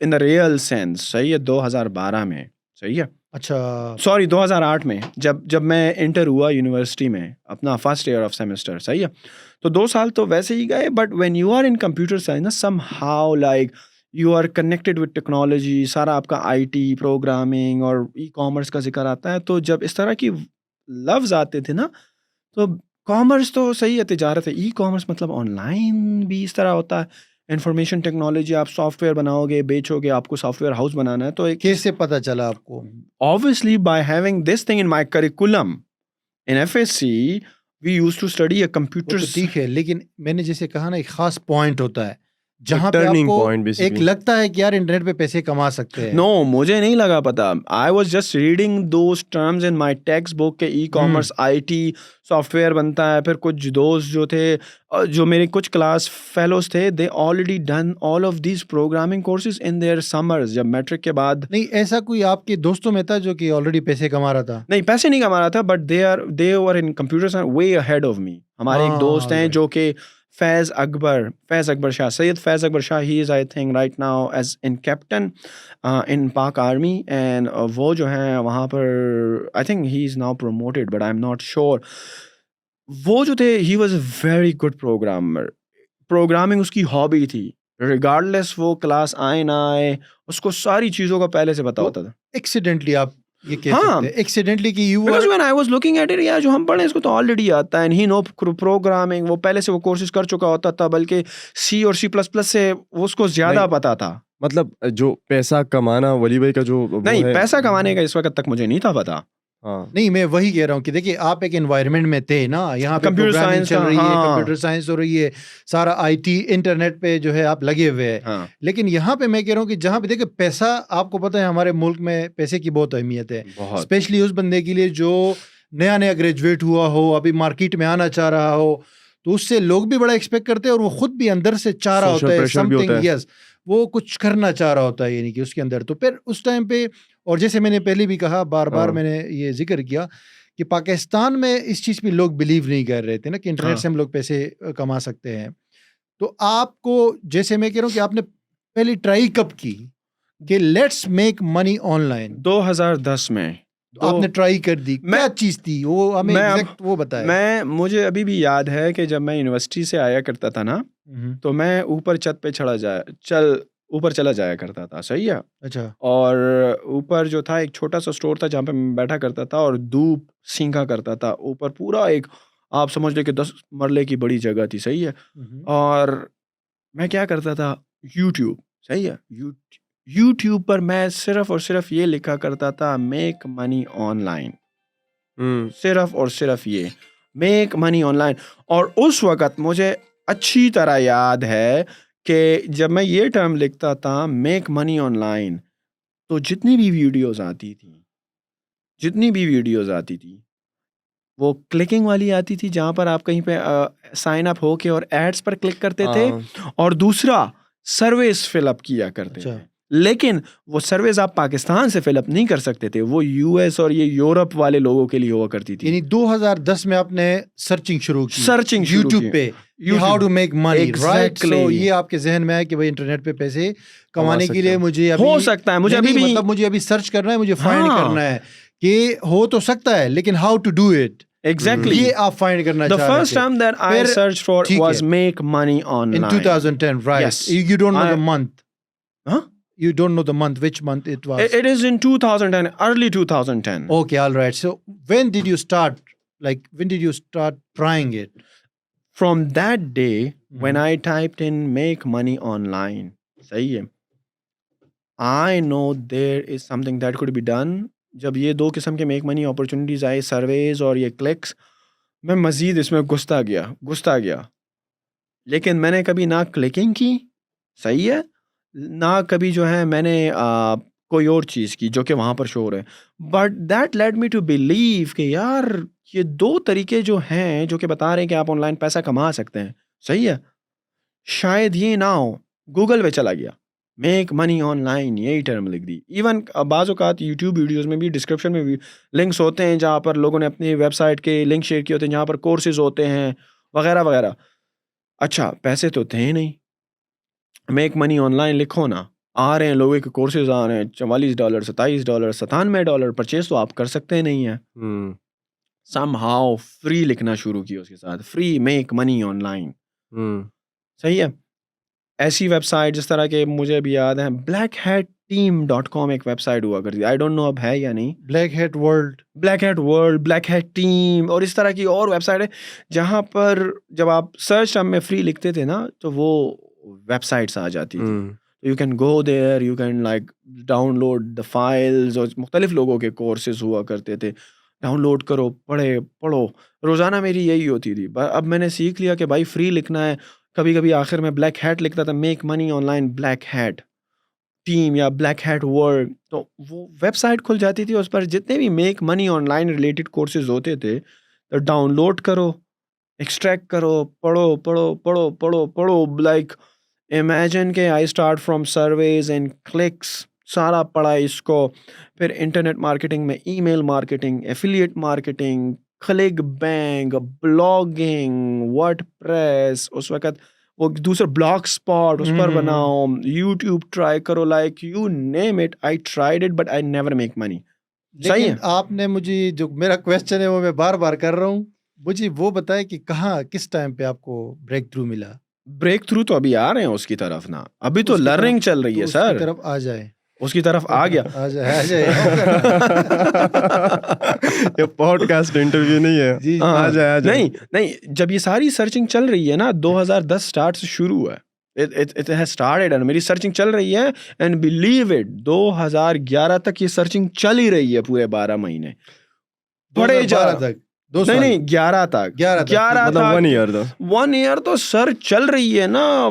in the real sense, सही है, 2012 में, सही है, अच्छा, सॉरी 2008 में, जब मैं इंटर हुआ यूनिवर्सिटी में, अपना फर्स्ट ईयर ऑफ सेमेस्टर, सही है। तो 2 साल तो वैसे ही गए, but when you are in computer science ना, somehow like you are connected with technology, सारा आपका आईटी, प्रोग्रामिंग और ई कॉमर्स का जिक्र आता है। तो जब इस तरह की लफ्ज़ आते थे ना, तो कॉमर्स तो सही है, तिजारत है, ई कॉमर्स मतलब ऑनलाइन भी इस तरह होता है, इंफॉर्मेशन टेक्नोलॉजी, आप सॉफ्टवेयर बनाओगे, बेचोगे, आपको सॉफ्टवेयर हाउस बनाना है। तो एक कैसे पता चला आपको? obviously by having this thing in my curriculum in FSC we used to study a वो computer तो ठीक है, लेकिन मैंने जैसे कहा ना, एक खास पॉइंट होता है जहाँ पे turning आपको point basically. एक लगता है कि यार इंटरनेट पे पैसे कमा सकते हैं। नो, मुझे नहीं लगा पता। I was just reading those terms in my text book के ई कॉमर्स, IT, सॉफ्टवेयर बनता है। फिर कुछ दोस्त जो थे, जो मेरे कुछ क्लास फेलोज थे, they already done all of these programming courses in their summers, जब मैट्रिक के बाद। नहीं, ऐसा कोई आपके दोस्तों में था जो कि ऑलरेडी पैसे कमा रहा था? नहीं, पैसे नहीं कमा रहा था, but they were in computer way ahead of me. हमारे एक हाँ, दोस्त हैं right. जो कि Faiz Akbar Shah, Syed Faiz Akbar Shah, he is I think right now as in captain in Pak army, and वो जो है वहाँ पर, I think he is now promoted but I am not sure. वो जो थे, he was a very good programmer, programming उसकी हॉबी थी, रिगार्डलेस वो क्लास आए ना आए, उसको सारी चीज़ों का पहले से पता तो होता था। एक्सीडेंटली आप ये कह हाँ। सकते हैं, एक्सीडेंटली कि you Because when I was looking at it, यार जो हम पढ़े इसको तो ऑलरेडी आता है, and he know प्रोग्रामिंग, वो पहले से वो कोर्सेज कर चुका होता था, बल्कि C और C++ से वो उसको ज्यादा नहीं। पता था। मतलब जो पैसा कमाना, वली भाई का जो वो नहीं, है, पैसा कमाने का इस वक्त तक मुझे नहीं था पता। हाँ, नहीं, मैं वही कह रहा हूँ कि देखिए आप एक एनवायरनमेंट में थे ना, यहाँ पे Computer प्रोग्रामिंग science चल का, रही है, हाँ। कंप्यूटर साइंस हो रही है, सारा IT इंटरनेट पे जो है आप लगे हुए हैं। हाँ, लेकिन यहाँ पे मैं कह रहा हूँ कि जहाँ पे देखिए पैसा, आपको पता है हमारे मुल्क में पैसे की बहुत अहमियत है, बहुत। स्पेशली उस बंदे के लिए जो नया नया ग्रेजुएट हुआ हो, अभी मार्केट में आना चाह रहा हो, तो उससे लोग भी बड़ा एक्सपेक्ट करते हैं और वो खुद भी अंदर से चाह रहा Social होता है pressure भी होता समथिंग, है। यस, वो कुछ करना चाह रहा होता है, यानी कि उसके अंदर। तो फिर उस टाइम पे, और जैसे मैंने पहले भी कहा, बार बार हाँ। मैंने ये जिक्र किया कि पाकिस्तान में इस चीज़ पे लोग बिलीव नहीं कर रहे थे ना कि इंटरनेट हाँ। से हम लोग पैसे कमा सकते हैं। तो आपको, जैसे मैं कह रहा हूँ कि आपने पहली ट्राई कब की कि लेट्स मेक मनी ऑनलाइन? 2010 में तो आपने ट्राई कर दी, मैं- क्या चीज़ थी वो, हमें मैं अब- एग्जैक्ट वो बताएं। मुझे अभी भी याद है कि जब मैं यूनिवर्सिटी से आया करता था ना, तो मैं ऊपर छत पे ऊपर चला जाया करता था, सही है। अच्छा, और ऊपर जो था एक छोटा सा स्टोर था जहाँ पे मैं बैठा करता था और धूप सींका करता था। ऊपर पूरा एक, आप समझ ले कि 10 मरले की बड़ी जगह थी, सही है। और मैं क्या करता था, यूट्यूब, सही है, यूट्यूब पर मैं सिर्फ और सिर्फ ये लिखा करता था, मेक मनी ऑनलाइन, सिर्फ और सिर्फ ये, मेक मनी ऑनलाइन। और उस वक़्त मुझे अच्छी तरह याद है कि जब मैं ये टर्म लिखता था, मेक मनी ऑनलाइन, तो जितनी भी वीडियोज़ आती थी, वो क्लिकिंग वाली आती थी, जहाँ पर आप कहीं पे साइन अप होके और एड्स पर क्लिक करते थे, और दूसरा सर्विस फिलअप किया करते अच्छा। थे। लेकिन वो सर्विस आप पाकिस्तान से फिलअप नहीं कर सकते थे, वो US और ये यूरोप वाले लोगों के लिए हुआ करती थी। यानी 2010 में आपने सर्चिंग शुरू की, सर्चिंग शुरू यूट्यूब की। पे, how to make money, right? Exactly. So ये आपके जहन में है कि भाई इंटरनेट पे पैसे कमाने के लिए मुझे अभी, हो सकता है, मुझे नहीं, अभी भी, मतलब मुझे अभी सर्च करना है, मुझे फाइंड हाँ। करना है कि हो तो सकता है, लेकिन how to do it, exactly, ये आप फाइंड करना the चाह रहे first थे। term that I फिर searched for ठीक was है। make money In online 2010, right? Yes. You don't know the month. हाँ? You don't know the month, which month it was? It is in 2010, early 2010. Okay, all right. So when did you start? Like, when did you start trying it? From that day, when Mhm. I typed in make money online, सही है, I know there is something that could be done. जब ये दो किस्म के make money opportunities आए, surveys और ये क्लिक्स, मैं मजीद इसमें घुसता गया, लेकिन मैंने कभी ना क्लिकिंग की, सही है, ना कभी जो है मैंने कोई और चीज़ की जो कि वहाँ पर शो हो रहा है। But that led me to believe कि यार ये दो तरीके जो हैं जो कि बता रहे हैं कि आप ऑनलाइन पैसा कमा सकते हैं, सही है, शायद ये ना हो। गूगल पे चला गया, मेक मनी ऑनलाइन, यही टर्म लिख दी। इवन बाज़ औक़ात यूट्यूब वीडियोज़ में भी डिस्क्रिप्शन में भी लिंक्स होते हैं जहाँ पर लोगों ने अपनी वेबसाइट के लिंक शेयर किए होते हैं, जहाँ पर कोर्सेज़ होते हैं वगैरह वगैरह। अच्छा, पैसे तो थे ही नहीं, मेक मनी ऑनलाइन लिखो ना, आ रहे हैं लोगों के कोर्सेज आ रहे हैं, $44, $27, $97, परचेज तो आप कर सकते नहीं हैं। हम्म समहाउ फ्री लिखना शुरू किया उसके साथ, फ्री मेक मनी ऑनलाइन, हम्म सही है। ऐसी वेबसाइट जिस तरह के मुझे भी याद है, blackhatteam.com एक वेबसाइट हुआ करती, आई डोंट नो अब है या नहीं, Black Hat World. Black hat world, black hat team और इस तरह की और वेबसाइट है जहाँ पर जब आप सर्च टर्म में फ्री लिखते थे ना तो वो वेबसाइट्स आ जाती थी। Hmm you can go there, you can like download the files, और मुख्तलिफ लोगों के कोर्सेज हुआ करते थे, डाउनलोड करो, पढ़ो। रोज़ाना मेरी यही होती थी। अब मैंने सीख लिया कि भाई फ्री लिखना है। कभी कभी आखिर में ब्लैक हैट लिखता था, make money online black hat team या ब्लैक हैट वर्ल्ड, तो वो वेबसाइट खुल जाती थी, उस पर जितने भी make money online related courses होते थे तो डाउनलोड करो, एक्सट्रैक्ट करो, पढ़ो, लाइक इमेजिन के I start from surveys and clicks, सारा पढ़ा इसको। फिर इंटरनेट मार्केटिंग में email marketing, affiliate marketing, click bank, blogging, WordPress, उस वक्त वो दूसरा ब्लॉग स्पॉट, उस पर बनाओ, यूट्यूब ट्राई करो, like you name it, I tried it but I never make money. सही लेकिन है। आपने मुझे जो मेरा क्वेश्चन है वो मैं बार बार कर रहा हूँ, मुझे वो बताए कि कहाँ किस टाइम पे आपको ब्रेक थ्रू मिला? ब्रेक थ्रू तो अभी आ रहे हैं उसकी तरफ ना, अभी तो उसकी लर्निंग तरफ- चल रही तो है उसकी सर, तरफ आ जाए, उसकी तरफ आ गया। आ जाए ये पॉडकास्ट इंटरव्यू नहीं है। जी हाँ, आ जाए नहीं, जब ये सारी सर्चिंग चल रही है ना, 2010 स्टार्ट से शुरू है, इट हैज स्टार्टेड एंड मेरी सर्चिंग चल रही है, एंड बिलीव इट 2011 तक ये सर्चिंग चल ही रही है, पूरे 12 महीने बड़े 2012 तक, 2 साल। नहीं 11 तक, 11 मतलब 1 ईयर था। 1 ईयर तो सर चल रही है ना।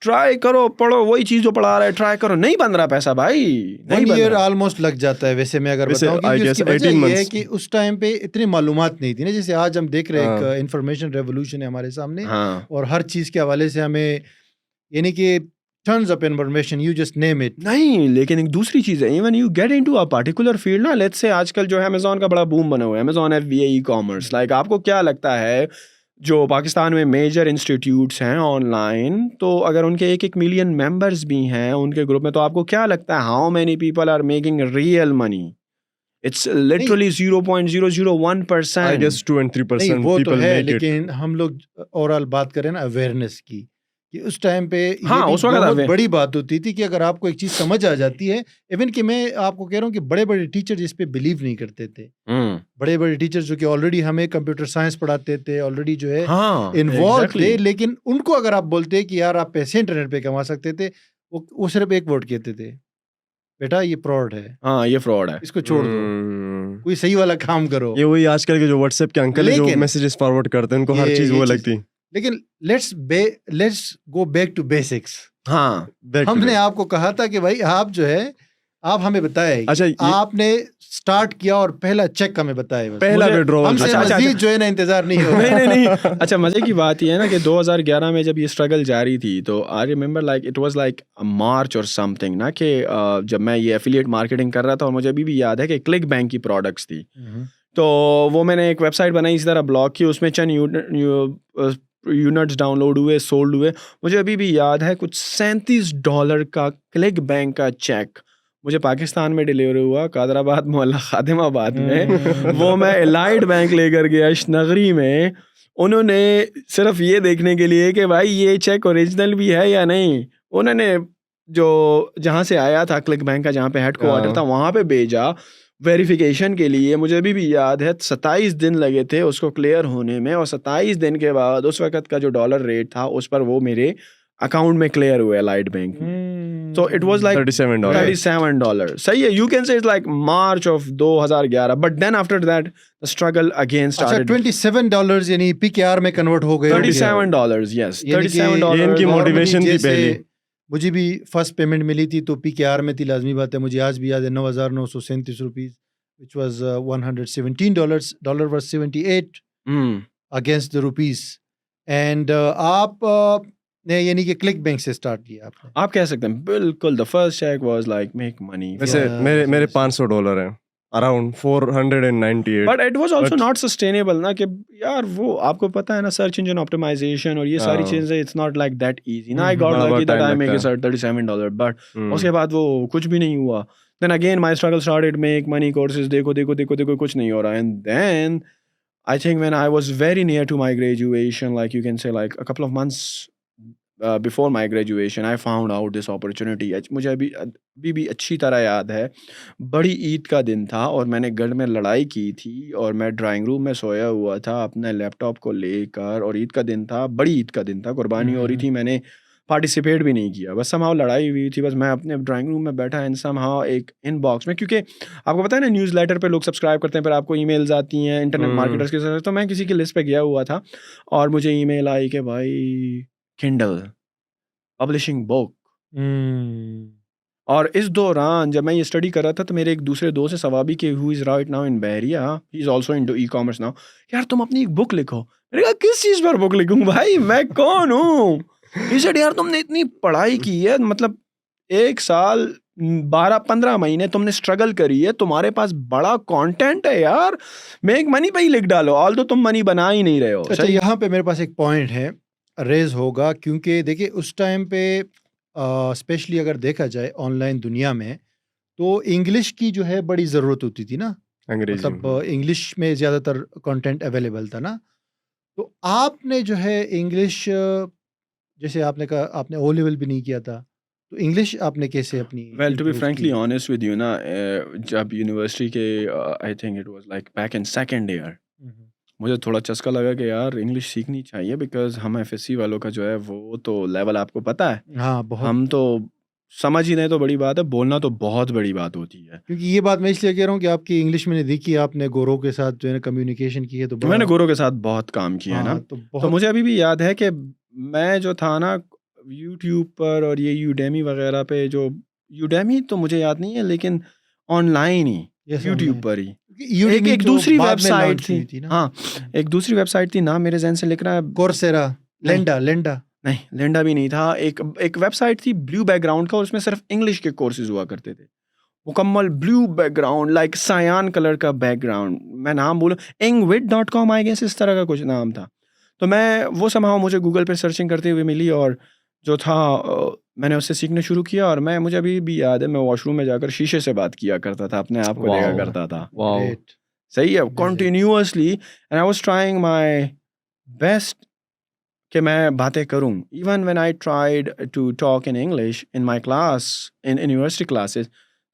ट्राई करो, पढ़ो, वही चीज जो पढ़ा रहा है, ट्राई करो, नहीं बन रहा पैसा भाई, नहीं 1 बन ईयर रहा। ऑलमोस्ट लग जाता है वैसे मैं अगर वैसे बताऊं, I क्योंकि guess उसकी वजह 18 ये है months। कि उस टाइम पे इतनी मालूमात नहीं थी ना, जैसे आज हम देख रहे हैं हाँ। एक इंफॉर्मेशन रेवोल्यूशन है हमारे सामने, हाँ, और हर चीज के हवाले से हमें यानी कि tons of information, you just name it. नहीं, लेकिन एक दूसरी चीज है, even you get into a particular field ना, लेट्स से आजकल जो है अमेज़न का बड़ा बूम बना हुआ है, Amazon FBA e commerce, like आपको क्या लगता है जो पाकिस्तान में मेजर इंस्टीट्यूट्स हैं ऑनलाइन, तो अगर उनके 1-1 मिलियन मेंबर्स भी हैं उनके ग्रुप में, तो आपको क्या लगता है how many people are making real money? It's literally 0.001%। I guess 2 and नहीं 3% वो तो people है, make it। लेकिन हम लोग ओवरऑल बात करें ना अवेयरनेस की, कि उस टाइम पे ये हाँ, भी उस वक्त बहुत अवे- बड़ी बात होती थी कि अगर आपको एक चीज समझ आ जाती है, इवन कि मैं आपको कह रहा हूँ कि बड़े बड़े टीचर इस पे बिलीव नहीं करते थे। बड़े बड़े टीचर्स जो कि ऑलरेडी हमें कंप्यूटर साइंस पढ़ाते थे, ऑलरेडी जो है हाँ, इन्वॉल्व exactly। थे, लेकिन उनको अगर आप बोलते कि यार आप पैसे इंटरनेट पे कमा सकते थे, वो सिर्फ एक वर्ड कहते थे, बेटा ये फ्रॉड है, हाँ, ये फ्रॉड है। इसको छोड़ दो, कोई सही वाला काम करो। ये वही आजकल के जो व्हाट्सएप के अंकल है जो लेकिन- मैसेजेस फॉरवर्ड करते हैं, उनको हर ये- चीज ये वो चीज- लगती। लेकिन let's go back to basics. हाँ, Back to हमने back। आपको कहा था कि भाई आप जो है, आप हमें बताए, अच्छा, ये- आपने स्टार्ट किया और पहला चेक हमें बताए, बस। पहला मुझे- विड्रॉल। हमसे अच्छा, मजीद जो है ना इंतजार नहीं होगा। नहीं अच्छा, मजे की बात ये है ना कि 2011 में जब ये स्ट्रगल जारी थी, तो I remember like it was like March और समथिंग ना, कि जब मैं ये एफिलिएट मार्केटिंग कर रहा था, और मुझे अभी भी याद है कि क्लिक बैंक की प्रोडक्ट्स थी, तो वो मैंने एक वेबसाइट बनाई इसी तरह ब्लॉग की, उसमें चंद यूनिट्स डाउनलोड हुए, सोल्ड हुए। मुझे अभी भी याद है कुछ $37 का क्लिक बैंक का चेक मुझे पाकिस्तान में डिलीवर हुआ, कादराबाद मोहल्ला खादिमाबाद में। वो मैं एलाइड बैंक लेकर गया नगरी में, उन्होंने सिर्फ ये देखने के लिए कि भाई ये चेक ओरिजिनल भी है या नहीं, उन्होंने जो जहाँ से आया था क्लिक बैंक का, जहाँ पे हेड क्वार्टर हाँ। था, वहाँ पे भेजा वेरिफिकेशन के लिए। मुझे अभी भी याद है 27 दिन लगे थे उसको क्लियर होने में, और 27 दिन के बाद उस वक्त का जो डॉलर रेट था उस पर वो मेरे अकाउंट में क्लियर हुए लाइट बैंक में। So it was like $37. $37. सही है, you can say it's like March of 2011, but then after that the struggle again अच्छा, started. $27 यानी PKR में कन्वर्ट हो गए होंगे। $37, yes, यानी कि $37. ये इनकी normally motivation थी जैसे पहली। मुझे भी फर्स्ट पेमेंट मिली थी तो PKR में थी, लाजमी बात है, मुझे आज भी याद है, 9,937 rupees, which was $117. Dollar was 78 Hmm. against the rupees. And आप ने यानी कि क्लिक बैंक से स्टार्ट किया आपने। आप कह सकते हैं बिल्कुल, the first check was like make money. वैसे Yeah, मेरे मेरे yes. $500 हैं, around 498। But it was also But- not sustainable ना, कि यार वो आपको पता है ना, सर्च इंजन ऑप्टिमाइजेशन और ये सारी हाँ। चीजें, it's not like that easy ना। I got बड़ा lucky that time I make लगता it $37, but हम्म। उसके बाद वो कुछ भी नहीं हुआ। Then again my struggle started, make money courses, देखो कुछ नहीं हो रहा। And then I think when I was very near to my graduation, like you can say like a couple of months before my graduation, I found out this opportunity. मुझे अभी भी अच्छी तरह याद है, बड़ी ईद का दिन था और मैंने घर में लड़ाई की थी और मैं ड्राइंग रूम में सोया हुआ था अपने लैपटॉप को लेकर, और ईद का दिन था, बड़ी ईद का दिन था, कुर्बानी हो रही थी, मैंने पार्टिसिपेट भी नहीं किया, बस समहाउ लड़ाई हुई थी, बस मैं अपने ड्राइंग रूम में बैठा एंड समहाउ एक इनबॉक्स में, क्योंकि आपको पता है ना न्यूज़ लेटर पे लोग सब्सक्राइब करते हैं, फिर आपको ईमेल्स आती हैं इंटरनेट मार्केटर्स के साथ, तो मैं किसी की लिस्ट पे गया हुआ था और मुझे ईमेल आई कि भाई किंडल पब्लिशिंग बुक। और इस दौरान जब मैं ये स्टडी कर रहा था तो मेरे एक दूसरे दोस्त है सवाबी के, who is right now in Bahria, he is also into e-commerce now, यार तुम अपनी एक बुक लिखो। मैंने कहा किस चीज पर बुक लिखूं भाई, मैं कौन हूँ? ही सेड यार तुमने इतनी पढ़ाई की है, मतलब 1 साल 12-15 महीने तुमने स्ट्रगल करी है, तुम्हारे पास बड़ा कंटेंट है यार, मेक मनी पे ही लिख डालो, ऑल तुम मनी बना ही नहीं रहे हो। अच्छा, यहाँ पे मेरे पास एक पॉइंट है, रेज होगा, क्योंकि देखिए उस टाइम पे स्पेशली अगर देखा जाए ऑनलाइन दुनिया में तो इंग्लिश की जो है बड़ी ज़रूरत होती थी ना, अंग्रेजी मतलब इंग्लिश में ज़्यादातर कंटेंट अवेलेबल था ना, तो आपने जो है इंग्लिश, जैसे आपने कहा आपने ओ लेवल भी नहीं किया था, तो इंग्लिश आपने कैसे अपनी well to be improve frankly की? ऑनेस्ट विद यू ना, जब यूनिवर्सिटी के I think it was like back in second year, मुझे थोड़ा चस्का लगा कि यार इंग्लिश सीखनी चाहिए, बिकॉज हम एफएससी वालों का जो है वो तो लेवल आपको पता है, हाँ, बहुत, हम तो समझ ही नहीं तो बड़ी बात है, बोलना तो बहुत बड़ी बात होती है। क्योंकि ये बात मैं इसलिए कह रहा हूँ कि आपकी इंग्लिश मैंने देखी, आपने गोरों के साथ जो है कम्युनिकेशन की है, तो मैंने बड़ा, गोरों के साथ बहुत काम किया है ना, हाँ, तो तो बहुत, मुझे अभी भी याद है कि मैं जो था ना यूट्यूब पर और ये यूडेमी वगैरह पे, जो यूडेमी तो मुझे याद नहीं है, लेकिन ऑनलाइन ही Yes, यूट्यूब online. पर ही Udemy एक तो दूसरी बाद में वेबसाइट launch हुई थी, ना, हाँ एक दूसरी वेबसाइट थी, नाम मेरे जहन से लिख रहा है, कोर्सेरा, लेंडा, नहीं लेंडा भी नहीं था, एक वेबसाइट थी ब्लू बैकग्राउंड का, और उसमें सिर्फ इंग्लिश के कोर्सेज हुआ करते थे, मुकम्मल ब्लू बैकग्राउंड, लाइक सायान कलर का बैकग्राउंड, मैं नाम बोलूँ ingwit.com आई गेस, इस तरह का कुछ नाम था। तो मैं वो समहाउ मुझे गूगल पे सर्चिंग करते हुए मिली, और जो था मैंने उससे सीखना शुरू किया, और मैं मुझे अभी भी याद है मैं वॉशरूम में जाकर शीशे से बात किया करता था, अपने आप को देखा Wow. करता था। वाओ। Great. सही है, Amazing. Continuously, and I was trying my best कि मैं बातें करूं, even when I tried to talk in English in my class, in university classes,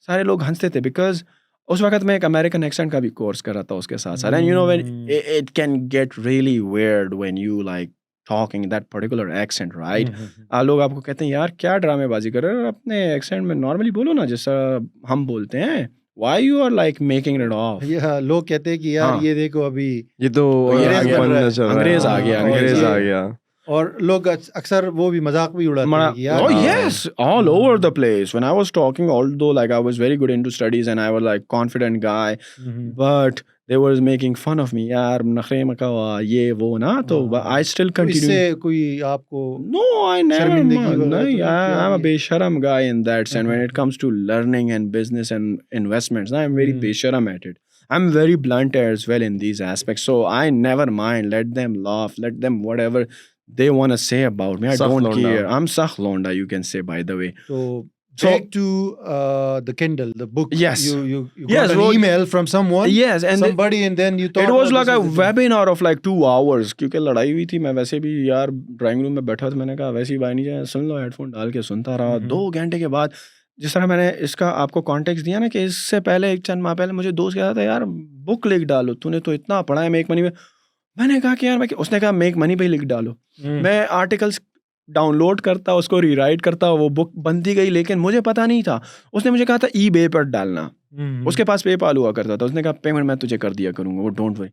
सारे लोग हंसते थे, बिकॉज उस वक्त मैं एक अमेरिकन एक्सेंट का भी कोर्स कर रहा था उसके साथ साथ, and you know when it can get really weird when you like talking that particular accent, right? लोग आपको कहते हैं यार क्या ड्रामेबाजी कर रहे हो, अपने एक्सेंट में नॉर्मली बोलो ना जैसा हम बोलते हैं, why you are like making it off. ये लोग कहते हैं कि यार हाँ। ये देखो अभी, ये तो अंग्रेज आगे बन रहा है। बनना चल रहा है। अंग्रेज आ हाँ, गया, अंग्रेज अंग्रेज आ आ गया। और लोग अक्सर वो भी मजाक भी उड़ाते हैं कि यार, Oh हाँ। yes, all over the place. When I was talking, although like I was very good into studies and I was like confident guy, but they were making fun of me. यार नखरे मकावा ये वो ना, तो but I still तो continue. इससे कोई आपको No, I never. शर्मिंदगी वगैरह तो No, नहीं किया I'm a ये? besharam guy in that sense. When it comes to learning and business and investments, I'm very besharam at it. I'm very blunt as well in these aspects. So I never mind. Let them laugh. Let them whatever they want to say about me. I Sakh don't londa. care. I'm sakh londa, you can say, by the way. तो back to the Kindle, the book. Yes. You Yes, got an वो- email from someone, yes, and somebody, and then you thought it was oh, like this a is the thing. webinar of like 2 hours, क्योंकि लड़ाई हुई थी। मैं वैसे भी यार drawing room में बैठा था, मैंने कहा वैसे ही भाई नहीं जाए, सुन लो, हेडफोन डाल के सुनता रहा। 2 घंटे के बाद जिस तरह मैंने इसका आपको कॉन्टेक्स्ट दिया ना कि इससे पहले 1 चंद माह पहले मुझे दोस्त कह रहा था यार बुक लिख डालो, तूने तो इतना पढ़ा है मेक मनी में। मैंने कहा कि यार उसने कहा मेक मनी पे ही लिख डालो। मैं आर्टिकल्स डाउनलोड करता, उसको रीराइट करता, वो बुक बनती गई, लेकिन मुझे पता नहीं था। उसने मुझे कहा था eBay पर डालना, उसके पास पेपाल हुआ करता था, उसने कहा पेमेंट मैं तुझे कर दिया करूंगा, वो डोंट वरी।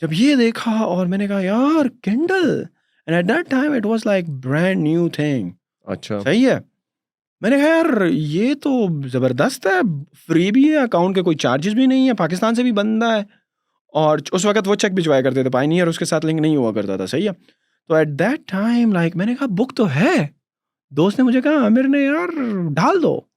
जब ये देखा और मैंने कहा यार Kindle, and at that time it was like brand new thing. अच्छा। सही है, मैंने कहा यार ये तो ज़बरदस्त है, फ्री भी है, अकाउंट के कोई चार्जेस भी नहीं है, पाकिस्तान से भी बंदा है, और उस वक्त वो चेक भिजवाया करते थे पायनियर, उसके साथ लिंक नहीं हुआ करता था। सही है, तो एट दैट टाइम लाइक मैंने कहा बुक तो है। दोस्त ने मुझे कहा आमिर ने यार डाल दो,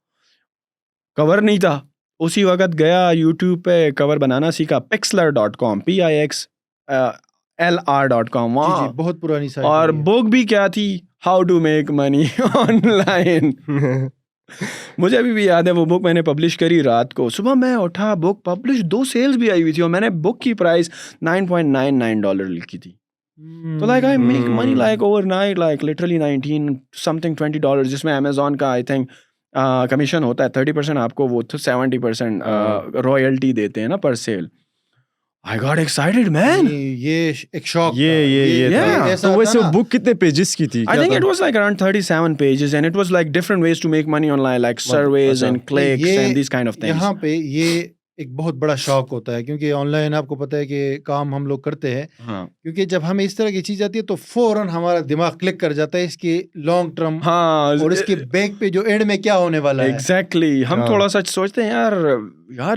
कवर नहीं था उसी वक्त। गया यूट्यूब पे कवर बनाना सीखा, pixlr.com, PIXLR.com, जी वहाँ। बहुत पुरानी साइट और है ये। बुक भी क्या थी, how to make money online. मुझे अभी भी याद है वो बुक मैंने पब्लिश करी रात को, सुबह मैं उठा, बुक पब्लिश, 2 सेल्स भी आई हुई थी, और मैंने बुक की प्राइस $9.99 लिखी थी। तो like I make money like overnight, like literally 19 something $20, जिसमें अमेजोन का आई थिंक कमीशन होता है 30%, आपको वो 70% रॉयल्टी देते हैं ना per sale. I got excited man. ये एक शौक था। ये था। Yeah. ऐसा तो था वैसे ना, बुक कितने पेजेस की थी? I क्या think था? it was like around 37 pages, and it was like different ways to make money online, like surveys अच्छा। and clicks ये and these kind of things. यहाँ पे ये एक बहुत बड़ा शौक होता है, क्योंकि ऑनलाइन आपको पता है कि काम हम लोग करते हैं, हाँ क्योंकि जब हमें इस तरह की चीज आती है तो फौरन हमारा दिमाग क्लिक कर जाता है इसके लॉन्ग टर्म हाँ और इसके बैक पे जो एंड में क्या होने वाला है। एग्जैक्टली हम हाँ। थोड़ा सा सोचते हैं यार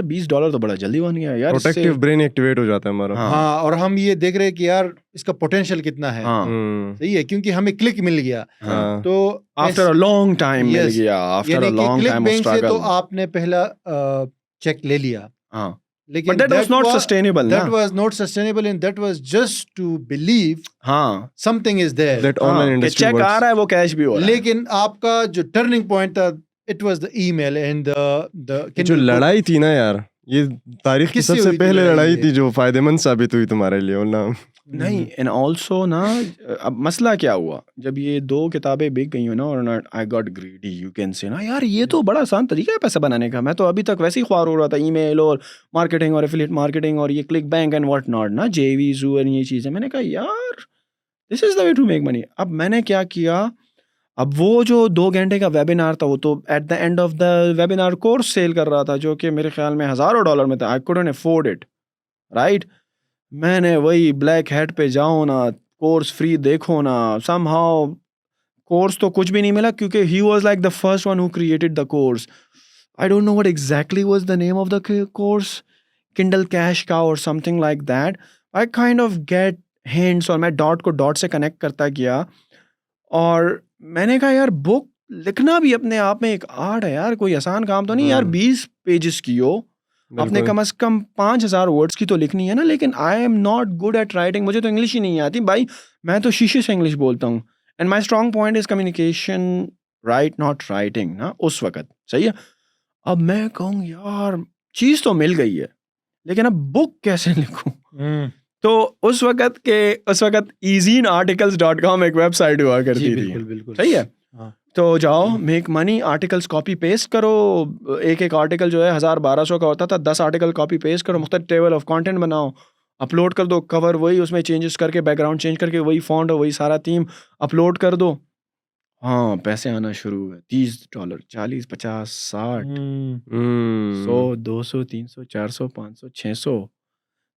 $20 तो बड़ा जल्दी बन गया यार, इससे- प्रोटेक्टिव ब्रेन एक्टिवेट हो जाता है हमारा। हाँ। हाँ, और हम ये देख रहे हैं कि यार इसका पोटेंशियल कितना है। हाँ सही है, क्योंकि हमें क्लिक मिल गया। हाँ। तो after a long time mill Yes. गया, आफ्टर यानी अ कि long click time of bank से तो स्ट्रगल। आपने पहला चेक ले लिया, हाँ लेकिन But that was not sustainable, That ना? was not sustainable, and that was just to believe हाँ something is there. That online हाँ, कि industry चेक आ works. रहा है वो कैश भी हो रहा है। लेकिन आपका जो टर्निंग पॉइंट था, it was the email and the जो Kindle book. लड़ाई थी ना यार, ये तारीख की किससे सबसे हुई थी पहले लड़ाई लड़ाई ये? थी जो फायदेमंद साबित हुई तुम्हारे लिए, वरना नहीं, एंड ऑल्सो ना अब मसला क्या हुआ, जब ये 2 किताबें बिक गई हो ना, और I got greedy, you can say ना, यार ये तो बड़ा आसान तरीका है पैसा बनाने का। मैं तो अभी तक वैसे ही ख्वार हो रहा था ईमेल और मार्केटिंग और एफिलिएट मार्केटिंग और ये ClickBank and what not ना, जेवी जू और ये चीज़ें। मैंने कहा यार this is the way to make money. अब मैंने क्या किया, अब वो जो 2 घंटे का वेबिनार था, वो तो at the end of the webinar course sell कर रहा था, जो कि मेरे ख्याल में हज़ारों डॉलर में था। I couldn't afford it, right. मैंने वही ब्लैक हैट पे जाओ ना, कोर्स फ्री देखो ना, समहाउ कोर्स तो कुछ भी नहीं मिला, क्योंकि he was like the first one who created the course. I don't know what exactly was the name of the course, Kindle cash का और something like that. I kind of get hints, और मैं dot co dot से connect करता गया, और मैंने कहा यार बुक लिखना भी अपने आप में एक आर्ट है यार, कोई आसान काम तो नहीं यार। 20 पेजेस की हो, आपने कम से कम 5000 वर्ड्स की तो लिखनी है ना। लेकिन आई am not good at writing, मुझे तो इंग्लिश ही नहीं आती भाई, मैं तो शीशे से इंग्लिश बोलता हूँ। And my strong point is communication, right not writing ना, उस वक्त। सही है, अब मैं कहूँ यार चीज़ तो मिल गई है, लेकिन अब बुक कैसे लिखूँ। तो उस वक्त easyarticles.com एक वेबसाइट हुआ जी करती थी। बिल्कुल बिल्कुल सही है, हाँ। तो जाओ make money, articles copy paste करो, एक आर्टिकल जो है 1000-1200 का होता था, 10 आर्टिकल कॉपी पेस्ट करो, मुख्तलिफ टेबल ऑफ कंटेंट बनाओ, अपलोड कर दो, कवर वही, उसमें चेंजेस करके बैकग्राउंड चेंज करके वही फॉन्ट वही सारा थीम अपलोड कर दो। हाँ पैसे आना शुरू हुए, $30, 40, 50, 60, 100, 200, 300, 400, 500, 600,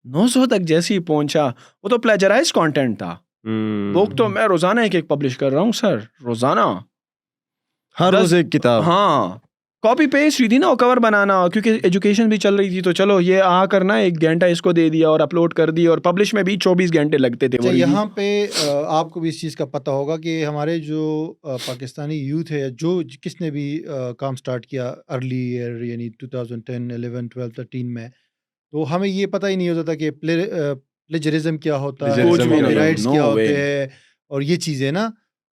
900 तक जैसे ही पहुंचा। वो तो प्लेजराइज कंटेंट था। बुक तो मैं रोजाना एक पब्लिश कर रहा हूँ सर, रोजाना, हर रोज एक किताब। हाँ कॉपी पेस्ट हुई थी ना, कवर बनाना, क्योंकि एजुकेशन भी चल रही थी, तो चलो ये आ करना 1 घंटा इसको दे दिया और अपलोड कर दिया, और पब्लिश में भी 24 घंटे लगते थे। वो यहाँ पे आपको भी इस चीज़ का पता होगा कि हमारे जो पाकिस्तानी यूथ है, जो किसने भी काम स्टार्ट किया अर्ली ईयर, यानी 2010, 11, 12, 13 में, तो हमें ये पता ही नहीं होता था कि प्लेजरिज्म क्या होता है, Plagiarism कुछ भी नहीं, राइट्स no क्या way। होते हैं, और ये चीज़ें ना।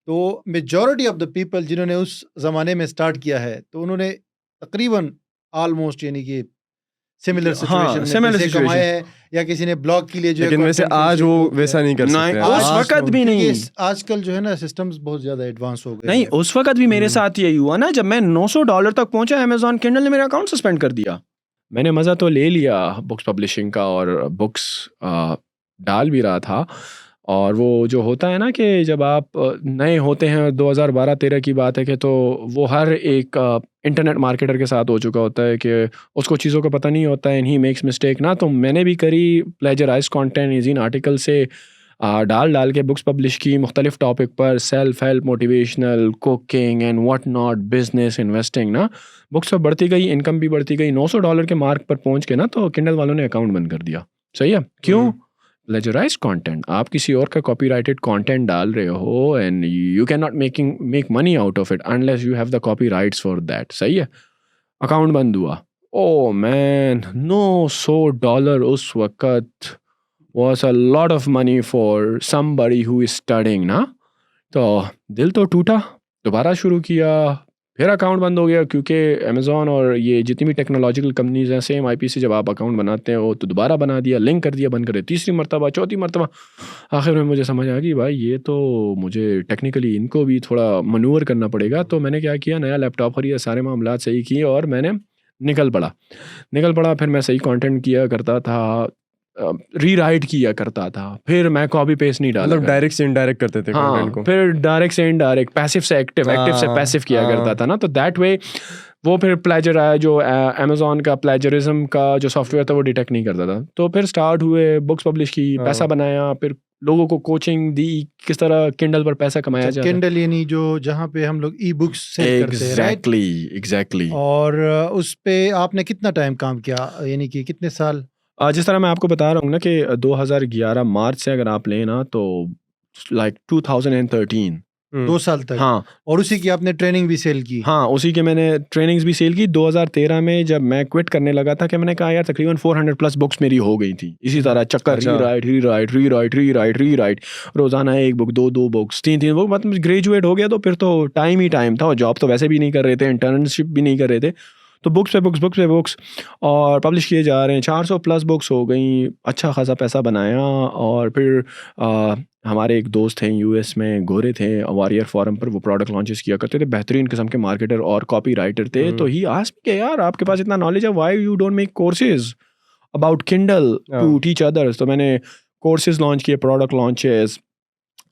तो मेजॉरिटी ऑफ द पीपल जिन्होंने उस ज़माने में स्टार्ट किया है, तो उन्होंने तकरीबन ऑलमोस्ट यानी कि सिमिलर सिचुएशन में similar पैसे कमाए situation. हैं, या किसी ने ब्लॉग के लिए जो है लेकिन वैसे content आज creation वो शुरू किया वैसा है। नहीं कर नहीं, सकते उस आज वक्त भी क्योंकि नहीं। आजकल जो है ना सिस्टम्स बहुत ज्यादा एडवांस हो गए नहीं, हैं। उस वक्त भी मेरे साथ यही हुआ ना, जब मैं $900 तक पहुंचा, अमेजॉन किंडल ने मेरा अकाउंट सस्पेंड कर दिया। मैंने मज़ा तो ले लिया बुक्स पब्लिशिंग का और बुक्स डाल भी रहा था। और वो जो होता है ना कि जब आप नए होते हैं, 2012-13 की बात है कि, तो वो हर एक इंटरनेट मार्केटर के साथ हो चुका होता है कि उसको चीज़ों का पता नहीं होता है, एंड ही मेक्स मिस्टेक ना। तो मैंने भी करी, प्लेजराइज कंटेंट इजीन आर्टिकल से डाल के बुक्स पब्लिश की मुख्तलिफ टॉपिक पर, self help, motivational, cooking and what not, business, investing ना। बुक्स पर बढ़ती गई, इनकम भी बढ़ती गई। $900 के मार्क पर पहुंच के ना, तो किंडल वालों ने अकाउंट बंद कर दिया। सही है, क्यों? प्लेजराइज कंटेंट, आप किसी और का कॉपीराइटेड कंटेंट डाल रहे हो, and you can not make money out of it unless you have the copyrights for that. सही है, अकाउंट बंद हुआ। ओह मैन, $900 उस वक्त was a lot of money for somebody who is studying ना। तो दिल तो टूटा, दोबारा शुरू किया, फिर अकाउंट बंद हो गया, क्योंकि अमेज़ॉन और ये जितनी भी टेक्नोलॉजिकल कंपनीज हैं, सेम आईपी से जब आप अकाउंट बनाते हो तो दोबारा बना दिया, लिंक कर दिया, बंद कर दिया, तीसरी मरतबा, चौथी मरतबा। आखिर में मुझे समझ आ गई, भाई ये तो मुझे टेक्निकली इनको भी थोड़ा मनूवर करना पड़ेगा। तो मैंने क्या किया, नया लैपटॉप खरीदा, सारे मामलात सही किए और मैंने निकल पड़ा। फिर मैं सही कंटेंट किया करता था, रीराइट किया करता था, फिर मैं कॉपी पेस्ट नहीं डाला मतलब करता। डायरेक्ट से इनडायरेक्ट करते थे कंटेंट हाँ, को। फिर डायरेक्ट से इनडायरेक्ट, पैसिव से एक्टिव, एक्टिव से हाँ, पैसिव किया हाँ। करता था ना। तो दैट वे वो फिर प्लेजर आया, जो अमेज़ॉन का प्लेजरिज्म का जो सॉफ्टवेयर था वो डिटेक्ट नहीं करता था। तो फिर स्टार्ट हुए, बुक्स पब्लिश की, पैसा बनाया, फिर लोगों को कोचिंग दी किस तरह किंडल पर पैसा कमाया जाता है। किंडल यानी जो जहाँ पे हम लोग ई बुक्स सेल करते हैं, राइट? एग्जैक्टली। और उस पे आपने कितना टाइम काम किया, यानी कि कितने साल? जिस तरह मैं आपको बता रहा हूँ ना कि 2011 मार्च से अगर आप लें ना, तो लाइक 2013। 2 साल तक? हाँ, और उसी की आपने ट्रेनिंग भी सेल की? हाँ, उसी के मैंने ट्रेनिंग्स भी सेल की। 2013 में जब मैं क्विट करने लगा था, कि मैंने कहा यार तकरीबन 400 प्लस बुक्स मेरी हो गई थी इसी तरह, चक्कर, अच्छा। रीराइट, रोजाना एक बुक, दो बुक्स, तीन बुक। मतलब ग्रेजुएट हो गया तो फिर तो टाइम ही टाइम था, और जॉब तो वैसे भी नहीं कर रहे थे, इंटर्नशिप भी नहीं कर रहे थे। तो बुक्स पे बुक्स और पब्लिश किए जा रहे हैं। 400 प्लस बुक्स हो गई, अच्छा खासा पैसा बनाया। और फिर हमारे एक दोस्त थे यूएस में, गोरे थे, वॉरियर फोरम पर वो प्रोडक्ट लॉन्चेस किया करते थे, बेहतरीन किस्म के मार्केटर और कॉपी राइटर थे। तो ही आस्क्ड मी कि यार आपके पास इतना नॉलेज है, why you don't make courses about Kindle to teach others. तो मैंने कोर्सेज लॉन्च किए, प्रोडक्ट लॉन्चेस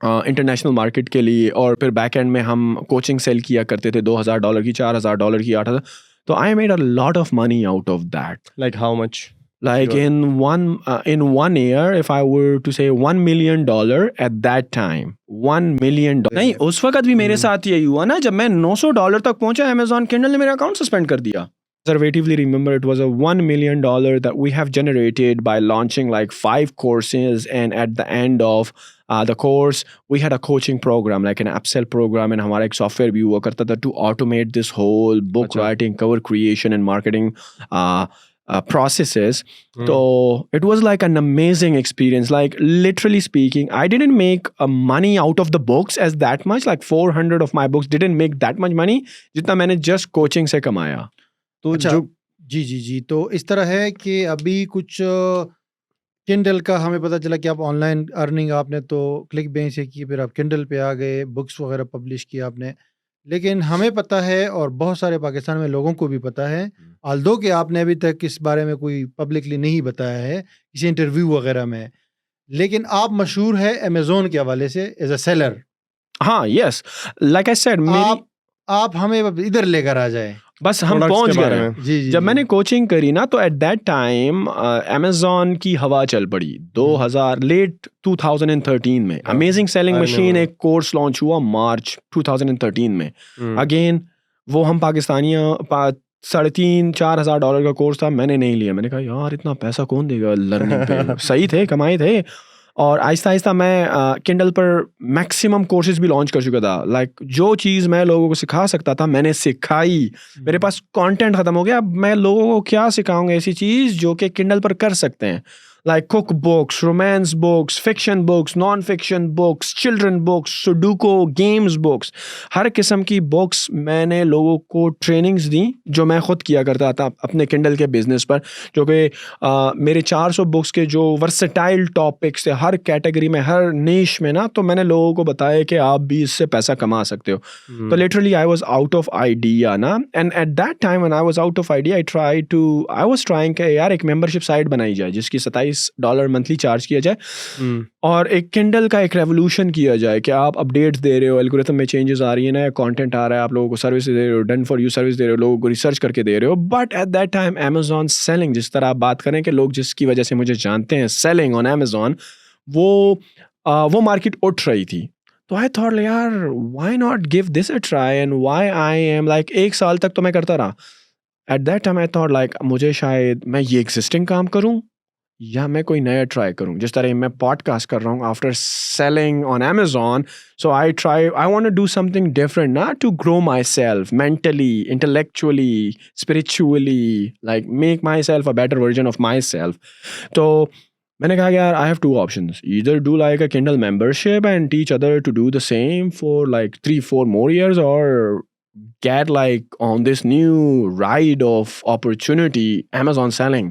इंटरनेशनल मार्केट के लिए। और फिर बैक एंड में हम कोचिंग सेल किया करते थे, $2000 की, $4000 की, 8000। So I made a lot of money out of that. Like how much? Like in one year, if I were to say $1 million at that time, $1 million. नहीं, उस वक्त भी मेरे साथ यही हुआ ना, जब मैं $900 तक पहुंचा, अमेज़ॉन किंडल ने मेरा अकाउंट सस्पेंड कर दिया। Conservatively remember, it was a $1 million that we have generated by launching like 5 courses, and at the end of the course we had a coaching program, like an upsell program, and हमारा एक software भी हुआ करता था to automate this whole book writing, cover creation and marketing processes. So it was like an amazing experience. Like literally speaking, I didn't make money out of the books as that much. Like 400 of my books didn't make that much money जितना मैंने just coaching से कमाया। तो अच्छा, जी, तो इस तरह है कि अभी कुछ किंडल का हमें पता चला कि आप ऑनलाइन अर्निंग आपने तो क्लिक बैंक से की, फिर आप किंडल पे आ गए, बुक्स वगैरह पब्लिश किया आपने। लेकिन हमें पता है, और बहुत सारे पाकिस्तान में लोगों को भी पता है, ऑल्दो कि आपने अभी तक इस बारे में कोई पब्लिकली नहीं बताया है किसी इंटरव्यू वगैरह में, लेकिन आप मशहूर है अमेज़ॉन के हवाले से एज अ सेलर। हाँ, यस, लाइक आई सेड, आप हमें इधर लेकर आ जाए, बस हम पहुंच गए। जी, जब मैंने कोचिंग करी ना, तो एट दैट टाइम अमेज़ॉन की हवा चल पड़ी। 2013 में अमेजिंग सेलिंग मशीन एक कोर्स लॉन्च हुआ मार्च 2013 में। अगेन वो हम पाकिस्तानियाँ $3,000-4,000 का कोर्स था, मैंने नहीं लिया। मैंने कहा यार इतना पैसा कौन देगा लर्निंग पे। सही थे, कमाए थे। और आहिस्ता आहिस्ता मैं किंडल पर मैक्सिमम कोर्सेज भी लॉन्च कर चुका था। लाइक जो चीज़ मैं लोगों को सिखा सकता था मैंने सिखाई। मेरे पास कंटेंट ख़त्म हो गया, अब मैं लोगों को क्या सिखाऊंगा ऐसी चीज़ जो कि किंडल पर कर सकते हैं। like cookbooks, romance books, fiction books, non-fiction books, children books, Sudoku games books. हर किस्म की बुक्स मैंने लोगों को ट्रेनिंग्स दी जो मैं खुद किया करता था अपने किंडल के बिजनेस पर, जो कि मेरे 400 बुक्स के जो वर्सेटाइल टॉपिक्स थे हर कैटेगरी में, हर नीश में ना, तो मैंने लोगों को बताया कि आप भी इससे पैसा कमा सकते हो. तो literally I was out of idea ना, and at that time when I was out of idea I was trying कि यार एक मेंबरशिप साइट बनाई जाए जिसकी $27 मंथली चार्ज किया जाए, और एक किंडल का एक रेवोल्यूशन किया जाए कि आप अपडेट्स दे रहे हो, एल्गोरिथम में चेंजेस आ रही है, नया कंटेंट आ रहा है, आप लोगों को सर्विस दे रहे हो, डन फॉर यू सर्विस दे रहे हो, लोगों को रिसर्च करके दे रहे हो. But at that time Amazon selling, जिस तरह आप बात करें कि लोग जिसकी वजह से मुझे जानते हैं, सेलिंग ऑन अमेजॉन, वो मार्केट उठ रही थी. तो आई थॉट यार why not give this a try, and why I am like 1 साल तक तो मैं करता रहा. Eight that time I thought like मुझे शायद मैं ये एग्जिस्टिंग काम करूं या मैं कोई नया ट्राई करूं. जिस तरह मैं पॉडकास्ट कर रहा हूं after selling on Amazon, so I want to do something different ना, to grow myself mentally, intellectually, spiritually, like make myself a better version of myself. तो मैंने कहा यार I have 2 options, either do like a Kindle membership and teach other to do the same for like 3-4 more years, or get like on this new ride of opportunity, Amazon selling.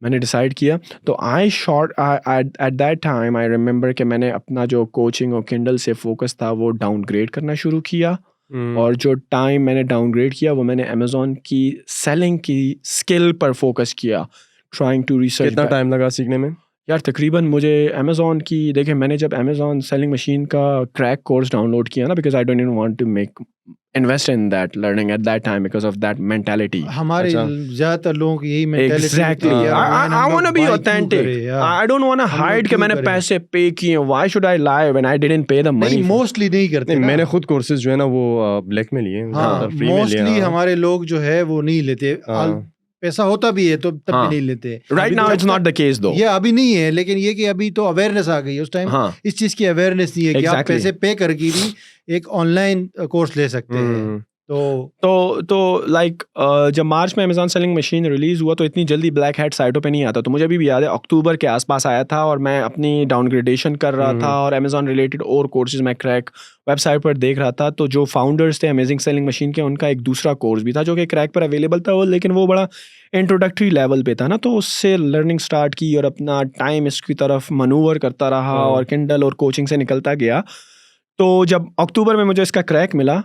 मैंने decide किया. तो I at that time I remember कि मैंने अपना जो coaching और Kindle से focus था वो डाउनग्रेड करना शुरू किया, और जो टाइम मैंने डाउनग्रेड किया वो मैंने अमेजोन की सेलिंग की स्किल पर फोकस किया, ट्राइंग टू रिसर्च. कितना टाइम लगा सीखने में? यार तकरीबन मुझे अमेजोन की, देखिए मैंने जब अमेजोन सेलिंग मशीन का क्रैक कोर्स डाउनलोड किया ना, because I don't want to make invest in that learning at that time because of that mentality. हमारे ज्यादातर लोगों की यही mentality. Exactly, I want to be authentic, I don't want to hide कि मैंने पैसे पे किए. Why should I lie when I didn't pay the money? Mostly नहीं करते. मैंने खुद कोर्सेज जो है ना वो ब्लैक में लिए, फ्री में लिए. मोस्टली हमारे लोग जो है वो नहीं लेते. पैसा होता भी है तो तब भी नहीं लेते. Right now it's not the case दो. ये अभी नहीं है, लेकिन ये कि अभी तो अवेयरनेस आ गई है. उस टाइम इस चीज की अवेयरनेस नहीं है कि आप पैसे पे करके भी एक ऑनलाइन कोर्स ले सकते हैं. तो लाइक जब मार्च में अमेजॉन सेलिंग मशीन रिलीज हुआ तो इतनी जल्दी ब्लैक हैट साइटों पे नहीं आता. तो मुझे अभी भी याद है अक्टूबर के आसपास आया था, और मैं अपनी डाउनग्रेडेशन कर रहा था और अमेजॉन रिलेटेड और कोर्सेज मैं क्रैक वेबसाइट पर देख रहा था. तो जो फाउंडर्स थे अमेजिंग सेलिंग मशीन के, उनका एक दूसरा कोर्स भी था जो कि क्रैक पर अवेलेबल था, लेकिन वो बड़ा इंट्रोडक्टरी लेवल पे था ना. तो उससे लर्निंग स्टार्ट की और अपना टाइम इसकी तरफ मनूवर करता रहा और किंडल और कोचिंग से निकलता गया. तो जब अक्टूबर में मुझे इसका क्रैक मिला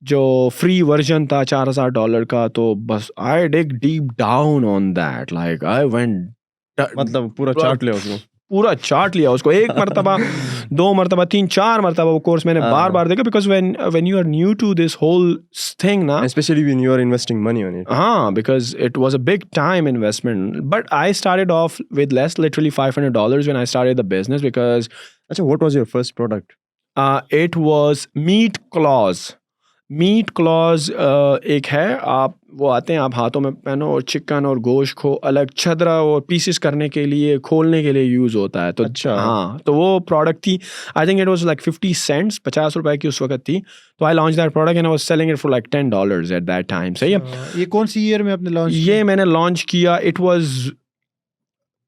जो फ्री वर्जन था $4000 का, तो बस I dig deep down on that, like I went, मतलब पूरा चार्ट लिया उसको, पूरा चार्ट लिया उसको. 1 मरतबा 2 मरतबा 3 4 मरतबा वो कोर्स मैंने बार बार देखा, because when you are new to this whole thing ना, especially when you are investing money on it. Because it was a big time investment. But I started off with less, literally $500 when I started the business, because what was your first product? It was Meat Claws. Meat Claws एक है, आप वो आते हैं, आप हाथों में पहनो और चिकन और गोश्त को अलग छदरा और पीसेस करने के लिए, खोलने के लिए यूज़ होता है. तो हाँ, तो वो प्रोडक्ट थी. आई think it was like 50 cents, 50 रुपए की उस वक्त थी. तो I launch that product and I was selling it for like $10 eight that time. सही है. ये कौन सी ईयर में आपने लॉन्च? ये मैंने लॉन्च किया, it was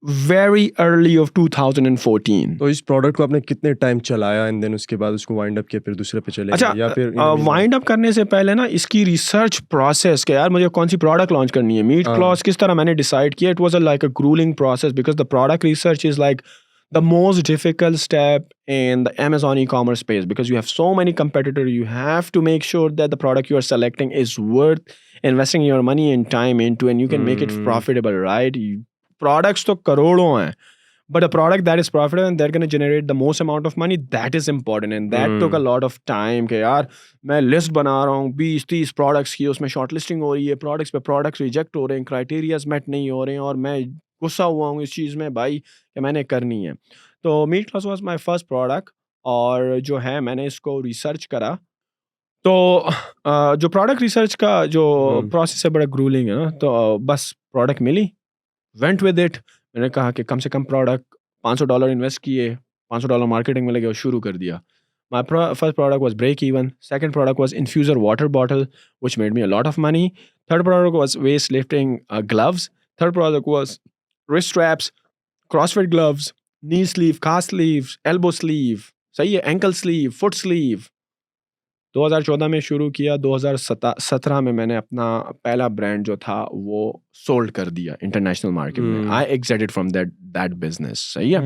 very early of 2014. तो इस प्रोडक्ट को आपने कितने टाइम चलाया एंड देन उसके बाद उसको वाइंड अप किया, फिर दूसरे पे चले? अच्छा, या फिर वाइंड अप करने से पहले ना इसकी रिसर्च प्रोसेस के, यार मुझे कौन सी प्रोडक्ट लॉन्च करनी है, मीट क्लॉज किस तरह मैंने डिसाइड किया. It was like a gruelling process because the product research is like the most difficult step in the Amazon e-commerce space, because you have so many competitors. You have to make sure that the product you are selecting is worth investing your money and time into, and you can make it profitable, right? Products तो करोड़ों हैं, but a product that is profitable and they're going to generate the most amount of money, that is important. And that took a lot of time कि यार मैं list बना रहा हूँ 20-30 products की, उसमें शॉर्ट लिस्टिंग हो रही है, products पे products रिजेक्ट हो रहे हैं, क्राइटेरियाज मेट नहीं हो रहे हैं, और मैं गुस्सा हुआ हूँ इस चीज़ में भाई कि मैंने करनी है. तो Meat Claws was my first product, और जो है मैंने इसको रिसर्च करा. तो जो प्रोडक्ट रिसर्च का जो प्रोसेस है बड़ा ग्रूलिंग है ना. तो बस प्रोडक्ट मिली, वेंट विद इट. मैंने कहा कि कम से कम प्रोडक्ट $500 इन्वेस्ट किए, $500 मार्केटिंग में लगे और शुरू कर दिया. My first product was break even. Second product was infuser water bottle, which made me a lot of money. Third product was weightlifting gloves. Third product was wrist straps. CrossFit gloves, knee sleeve, calf sleeves, elbow sleeve, सही है, ankle sleeve, foot sleeve. 2014 में शुरू किया, 2017 में मैंने अपना पहला brand जो था वो सोल्ड कर दिया इंटरनेशनल मार्केट में. आई एग्जिटेड फ्रॉम दैट बिजनेस. सही है.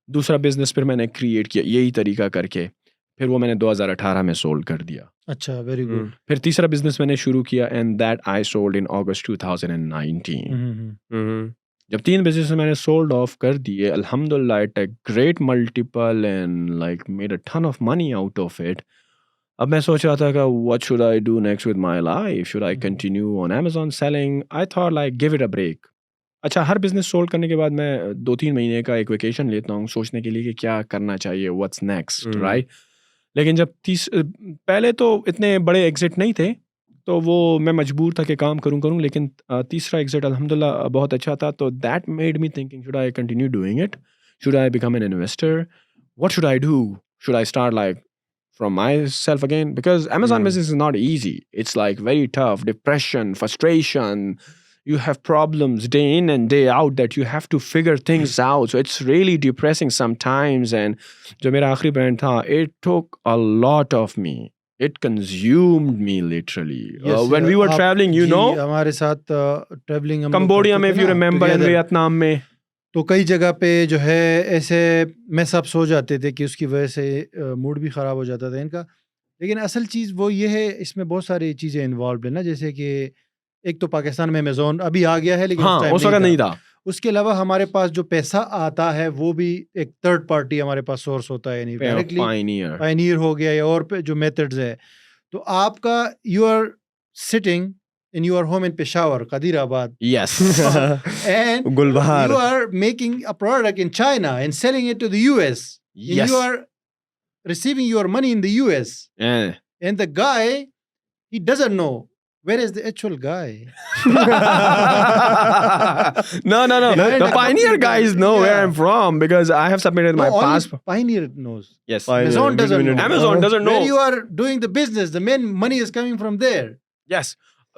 दूसरा बिजनेस फिर मैंने क्रिएट किया यही तरीका करके, फिर वो मैंने 2018 में सोल्ड कर दिया. अच्छा, वेरी गुड. फिर तीसरा बिजनेस मैंने शुरू किया and that I sold in August 2019. जब 3 बिजनेस मैंने सोल्ड ऑफ कर दिए, अल्हम्दुलिल्लाह it a great multiple and like made a ton of money out of it. अब मैं सोच रहा था कि what should I do next with my life, should I continue on Amazon selling. I thought like give it a break. अच्छा, हर business sold करने के बाद मैं 2-3 महीने का एक वेकेशन लेता हूँ सोचने के लिए कि क्या करना चाहिए, व्हाट्स नेक्स्ट, राइट. लेकिन जब पहले तो इतने बड़े एग्जिट नहीं थे, तो वो मैं मजबूर था कि काम करूं, लेकिन तीसरा एग्जिट अल्हम्दुलिल्लाह बहुत अच्छा था. तो that made me thinking, should I continue doing it, should I become an investor, what should I do, should I start like from myself again, because Amazon business is not easy. It's like very tough, depression, frustration. You have problems day in and day out that you have to figure things out. So it's really depressing sometimes. And जो मेरा आखिरी brand था, it took a lot of me. It consumed me literally. When we were traveling, you know, हमारे साथ traveling Cambodia में, if you remember, and Vietnam में, तो कई जगह पे जो है ऐसे मैसअप्स हो जाते थे कि उसकी वजह से मूड भी ख़राब हो जाता था इनका. लेकिन असल चीज़ वो ये है, इसमें बहुत सारी चीज़ें इन्वॉल्व है ना, जैसे कि एक तो पाकिस्तान में अमेज़ॉन अभी आ गया है, लेकिन हाँ, उस वक्त नहीं था. उसके अलावा हमारे पास जो पैसा आता है वो भी एक थर्ड पार्टी हमारे पास सोर्स होता है, यानी डायरेक्टली पायनियर हो गया या और पे जो मेथड्स है. तो आपका you are sitting in your home in Peshawar, Qadirabad. Yes. And Gulbahar. you are making a product in China and selling it to the US. Yes. And you are receiving your money in the US. And the guy, he doesn't know where is the actual guy. No. The Pioneer guys know where I'm from because I have submitted my passport. Pioneer knows. Yes. Amazon doesn't know. Amazon doesn't know. Where you are doing the business, the main money is coming from there. Yes.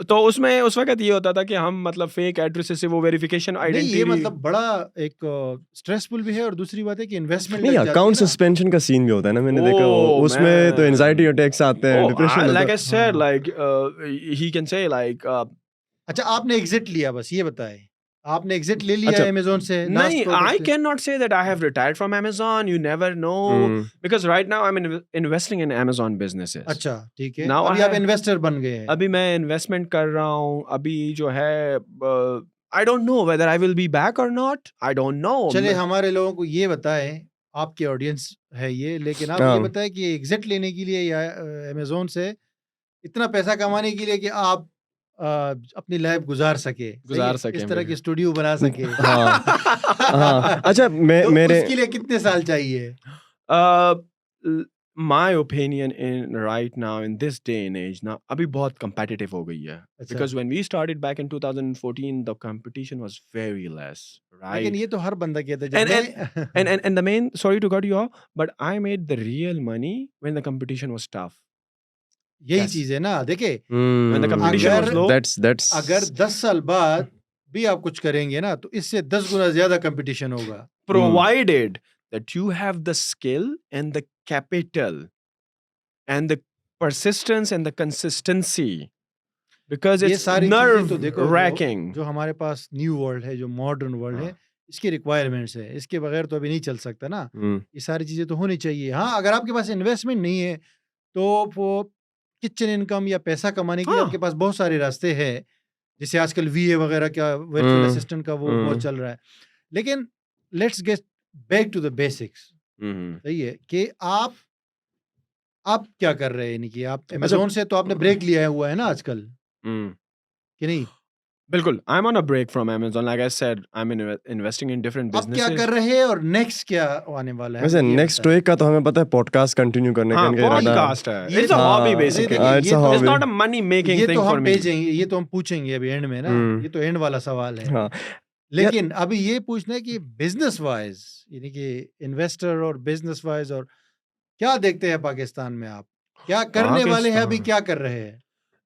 तो उसमें उस वक्त ये होता था कि हम मतलब फेक एड्रेसेस से वो वेरिफिकेशन आइडेंटिटी, ये मतलब बड़ा एक स्ट्रेसफुल भी है. और दूसरी बात है कि इन्वेस्टमेंट नहीं, अकाउंट सस्पेंशन का सीन भी होता है ना, मैंने देखा उसमें तो एंजाइटी अटैक्स आते हैं, depression. Like I said, like he can say like. अच्छा, आपने एग्जिट लिया, बस ये बताएं, आपने एग्जिट ले लिया Amazon से? नहीं, I cannot say that I have retired from Amazon. You never know because right now I'm investing in Amazon businesses. अच्छा, ठीक है. Now अभी आप इन्वेस्टर बन गए हैं. अभी मैं इन्वेस्टमेंट कर रहा हूँ. अभी जो है I don't know whether I will be back or not. I don't know. चलिए, हमारे लोगों को ये बताएं, आपकी ऑडियंस है ये, लेकिन आप ये बताएं कि एग्जिट लेने के लिए या Amazon से इतना पैसा कमाने के लिए कि आप अपनी लाइफ गुजार सके इस तरह की स्टूडियो बना सके. हाँ. अच्छा, मेरे उसके लिए कितने साल चाहिए? My opinion in right now in this day and age ना अभी बहुत competitive हो गई है. Because when we started back in 2014 the competition was very less, right? लेकिन ये तो हर बंदा कहता है. And the main, sorry to cut you off, but I made the real money when the competition was tough. यही चीज है ना. देखिए, अगर 10 साल बाद भी आप कुछ करेंगे ना, तो इससे 10 गुना ज्यादा कंपटीशन होगा. Provided that you have the skill and the capital and the persistence and the consistency, because it's nerve wracking. जो हमारे पास न्यू वर्ल्ड है, जो मॉडर्न वर्ल्ड है, इसकी रिक्वायरमेंट्स है. इसके बगैर तो अभी नहीं चल सकता ना. ये सारी चीजें तो होनी चाहिए. हाँ, अगर आपके पास इन्वेस्टमेंट नहीं है तो वो किचन इनकम या पैसा कमाने के लिए आपके पास बहुत सारे रास्ते हैं, जैसे आजकल VA वगैरह का, वर्चुअल असिस्टेंट का, वो बहुत चल रहा है. लेकिन let's get back to the basics. सही है कि आप क्या कर रहे हैं, यानी कि आप Amazon से तो आपने ब्रेक लिया हुआ है ना आजकल, कि नहीं? बिल्कुल, I'm on a break from Amazon. Like I said, I'm investing in different businesses. अब क्या कर रहे हैं और नेक्स्ट क्या आने वाला है? वैसे नेक्स्ट वीक का तो हमें पता है पॉडकास्ट कंटिन्यू करने का पॉडकास्ट है. It's a hobby basically. It's not a money making thing for me. ये तो हम पूछेंगे अभी एंड में ना. ये तो एंड वाला सवाल है. लेकिन अभी ये पूछना है कि बिजनेस वाइज, यानी कि इन्वेस्टर और बिजनेस वाइज, और क्या देखते हैं पाकिस्तान में आप? क्या करने वाले हैं, अभी क्या कर रहे हैं?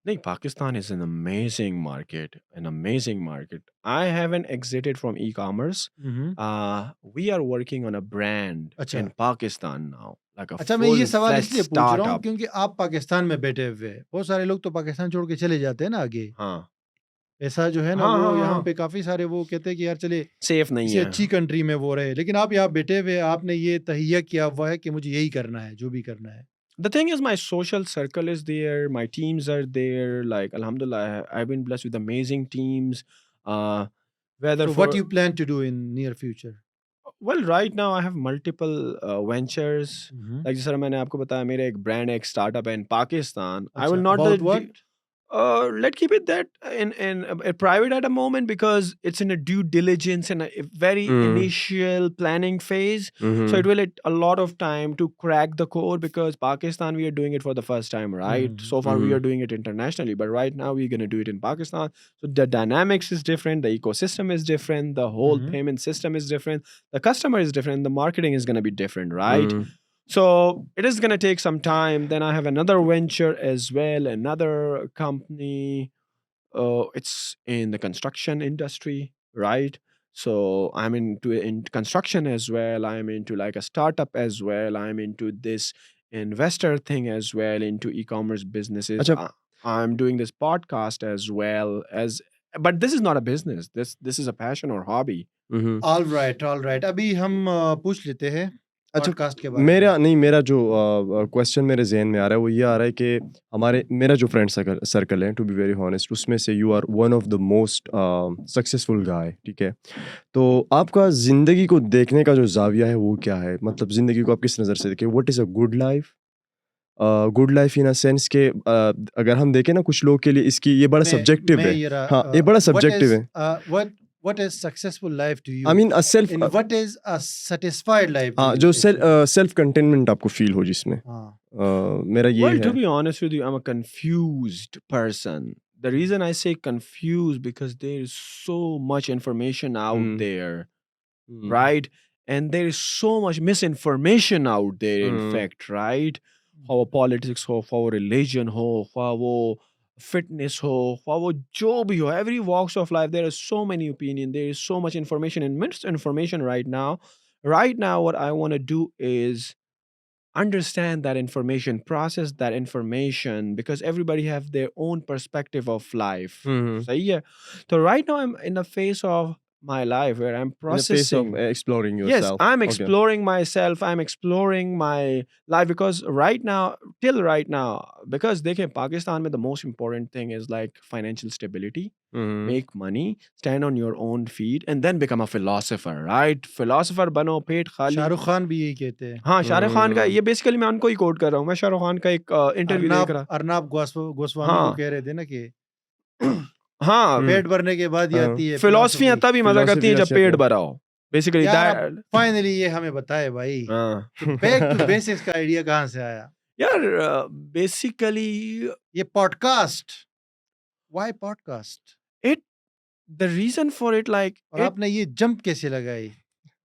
No, Pakistan is an amazing market, an amazing market. I haven't exited from e-commerce. Hmm. We are working on a brand अच्छा। in Pakistan now, like a अच्छा, मैं ये सवाल full-fledged इसलिए पूछ रहा हूँ startup. क्योंकि आप पाकिस्तान में बैठे हुए हैं। बहुत सारे लोग तो पाकिस्तान छोड़ के चले जाते हैं ना आगे। हाँ ऐसा जो है ना, हाँ वो हाँ यहाँ हाँ, पे काफ़ी सारे वो कहते हैं कि यार चले सेफ नहीं किसी है. अच्छी कंट्री में वो रहे, लेकिन आप यहाँ बैठे हुए, आपने ये तहिया किया हुआ है कि मुझे यही करना है, जो भी करना है। The thing is, my social circle is there, my teams are there. Like, Alhamdulillah, I've been blessed with amazing teams. Uh, whether So what for you plan to do in near future? well, right now I have multiple ventures. Hmm. Like जैसे मैंने आपको बताया, मेरा एक brand, एक startup है in Pakistan. I अच्छा, will not about what? let's keep it that in private at a moment because it's in a due diligence and a very Mm. initial planning phase. So Mhm. it will take a lot of time to crack the code because Pakistan we are doing it for the first time, right? Mhm. So far we Mhm. are doing it internationally, but right now we're gonna do it in Pakistan. So the dynamics is different, the ecosystem is different, the whole Mhm. payment system is different, the customer is different, the marketing is gonna be different, right? Mm. So it is going to take some time. Then I have another venture as well, another company. It's in the construction industry, right? So I'm into in construction as well. I'm into like a startup as well. I'm into this investor thing as well, into e-commerce businesses. अच्छा I'm doing this podcast as well as, but this is not a business. This is a passion or hobby. Mhm. All right, all right. अभी हम पूछ लेते हैं अच्छा, podcast के बारे में। मेरा जो क्वेश्चन मेरे ज़हन में आ रहा है वो ये आ रहा है कि मेरा जो फ्रेंड सर्कल है, टू बी वेरी हॉनेस्ट, उसमें से you are one of the most successful guy, ठीक है? तो आपका ज़िंदगी को देखने का जो ज़ाविया है वो क्या है? मतलब ज़िंदगी को आप किस नज़र से देखते हैं? What is a good life? Good life in a sense के अगर हम देखें ना, कुछ लोग के लिए इसकी ये बड़ा सब्जेक्टिव मैं है। ये रहा, हाँ, ये बड़ा सब्जेक्टिव है। what is successful life to you? I mean self And what is a satisfied life to हाँ, you? जो actually? सेल्फ कंटेनमेंट आपको फ़ील हो जिसमें। हाँ। मेरा ये Well, है। to be honest with you, I'm a confused person. The reason I say confused because there is so much information out Mm. there, Mm. right? And there is so much misinformation out there, in Mm. fact, right? How politics ho, how religion ho, how fitness ho, how jo bhi ho, every walks of life, there is so many opinion, there is so much information and misinformation right now. Right now, what I want to do is understand that information, process that information, because everybody have their own perspective of life. Mhm. So yeah, so right now I'm in the phase of my life where I'm In the phase of processing. exploring Yes, yourself. I'm Okay. exploring myself. I'm exploring my life because right now, till right now, because they can Pakistan, the most important thing is like financial stability, Mhm. make money, stand on your own feet, and then become a philosopher, right? Philosopher बनो पेट खाली. शाहरुख खान भी यही कहते हैं। हाँ, शाहरुख खान का Mm. ये basically मैं उनको ही कोट कर रहा हूँ। मैं शाहरुख खान का एक इंटरव्यू देख रहा। अर्नाब गोस्वामी को हाँ, कह रहे थे ना कि हाँ, Mm. पेट भरने के बाद ही हाँ। आती है फिलॉसफियाँ फिलॉसफी। तभी मज़ा करती फिलॉसफी हैं जब अच्छा पेट था। भरा हो। बेसिकली यार अब दैट फाइनली ये हमें बताए भाई, हाँ। बैक टू बेसिक्स का आइडिया कहाँ से आया? यार बेसिकली ये podcast, why podcast? It the reason for it like और इट आपने ये जंप कैसे लगाई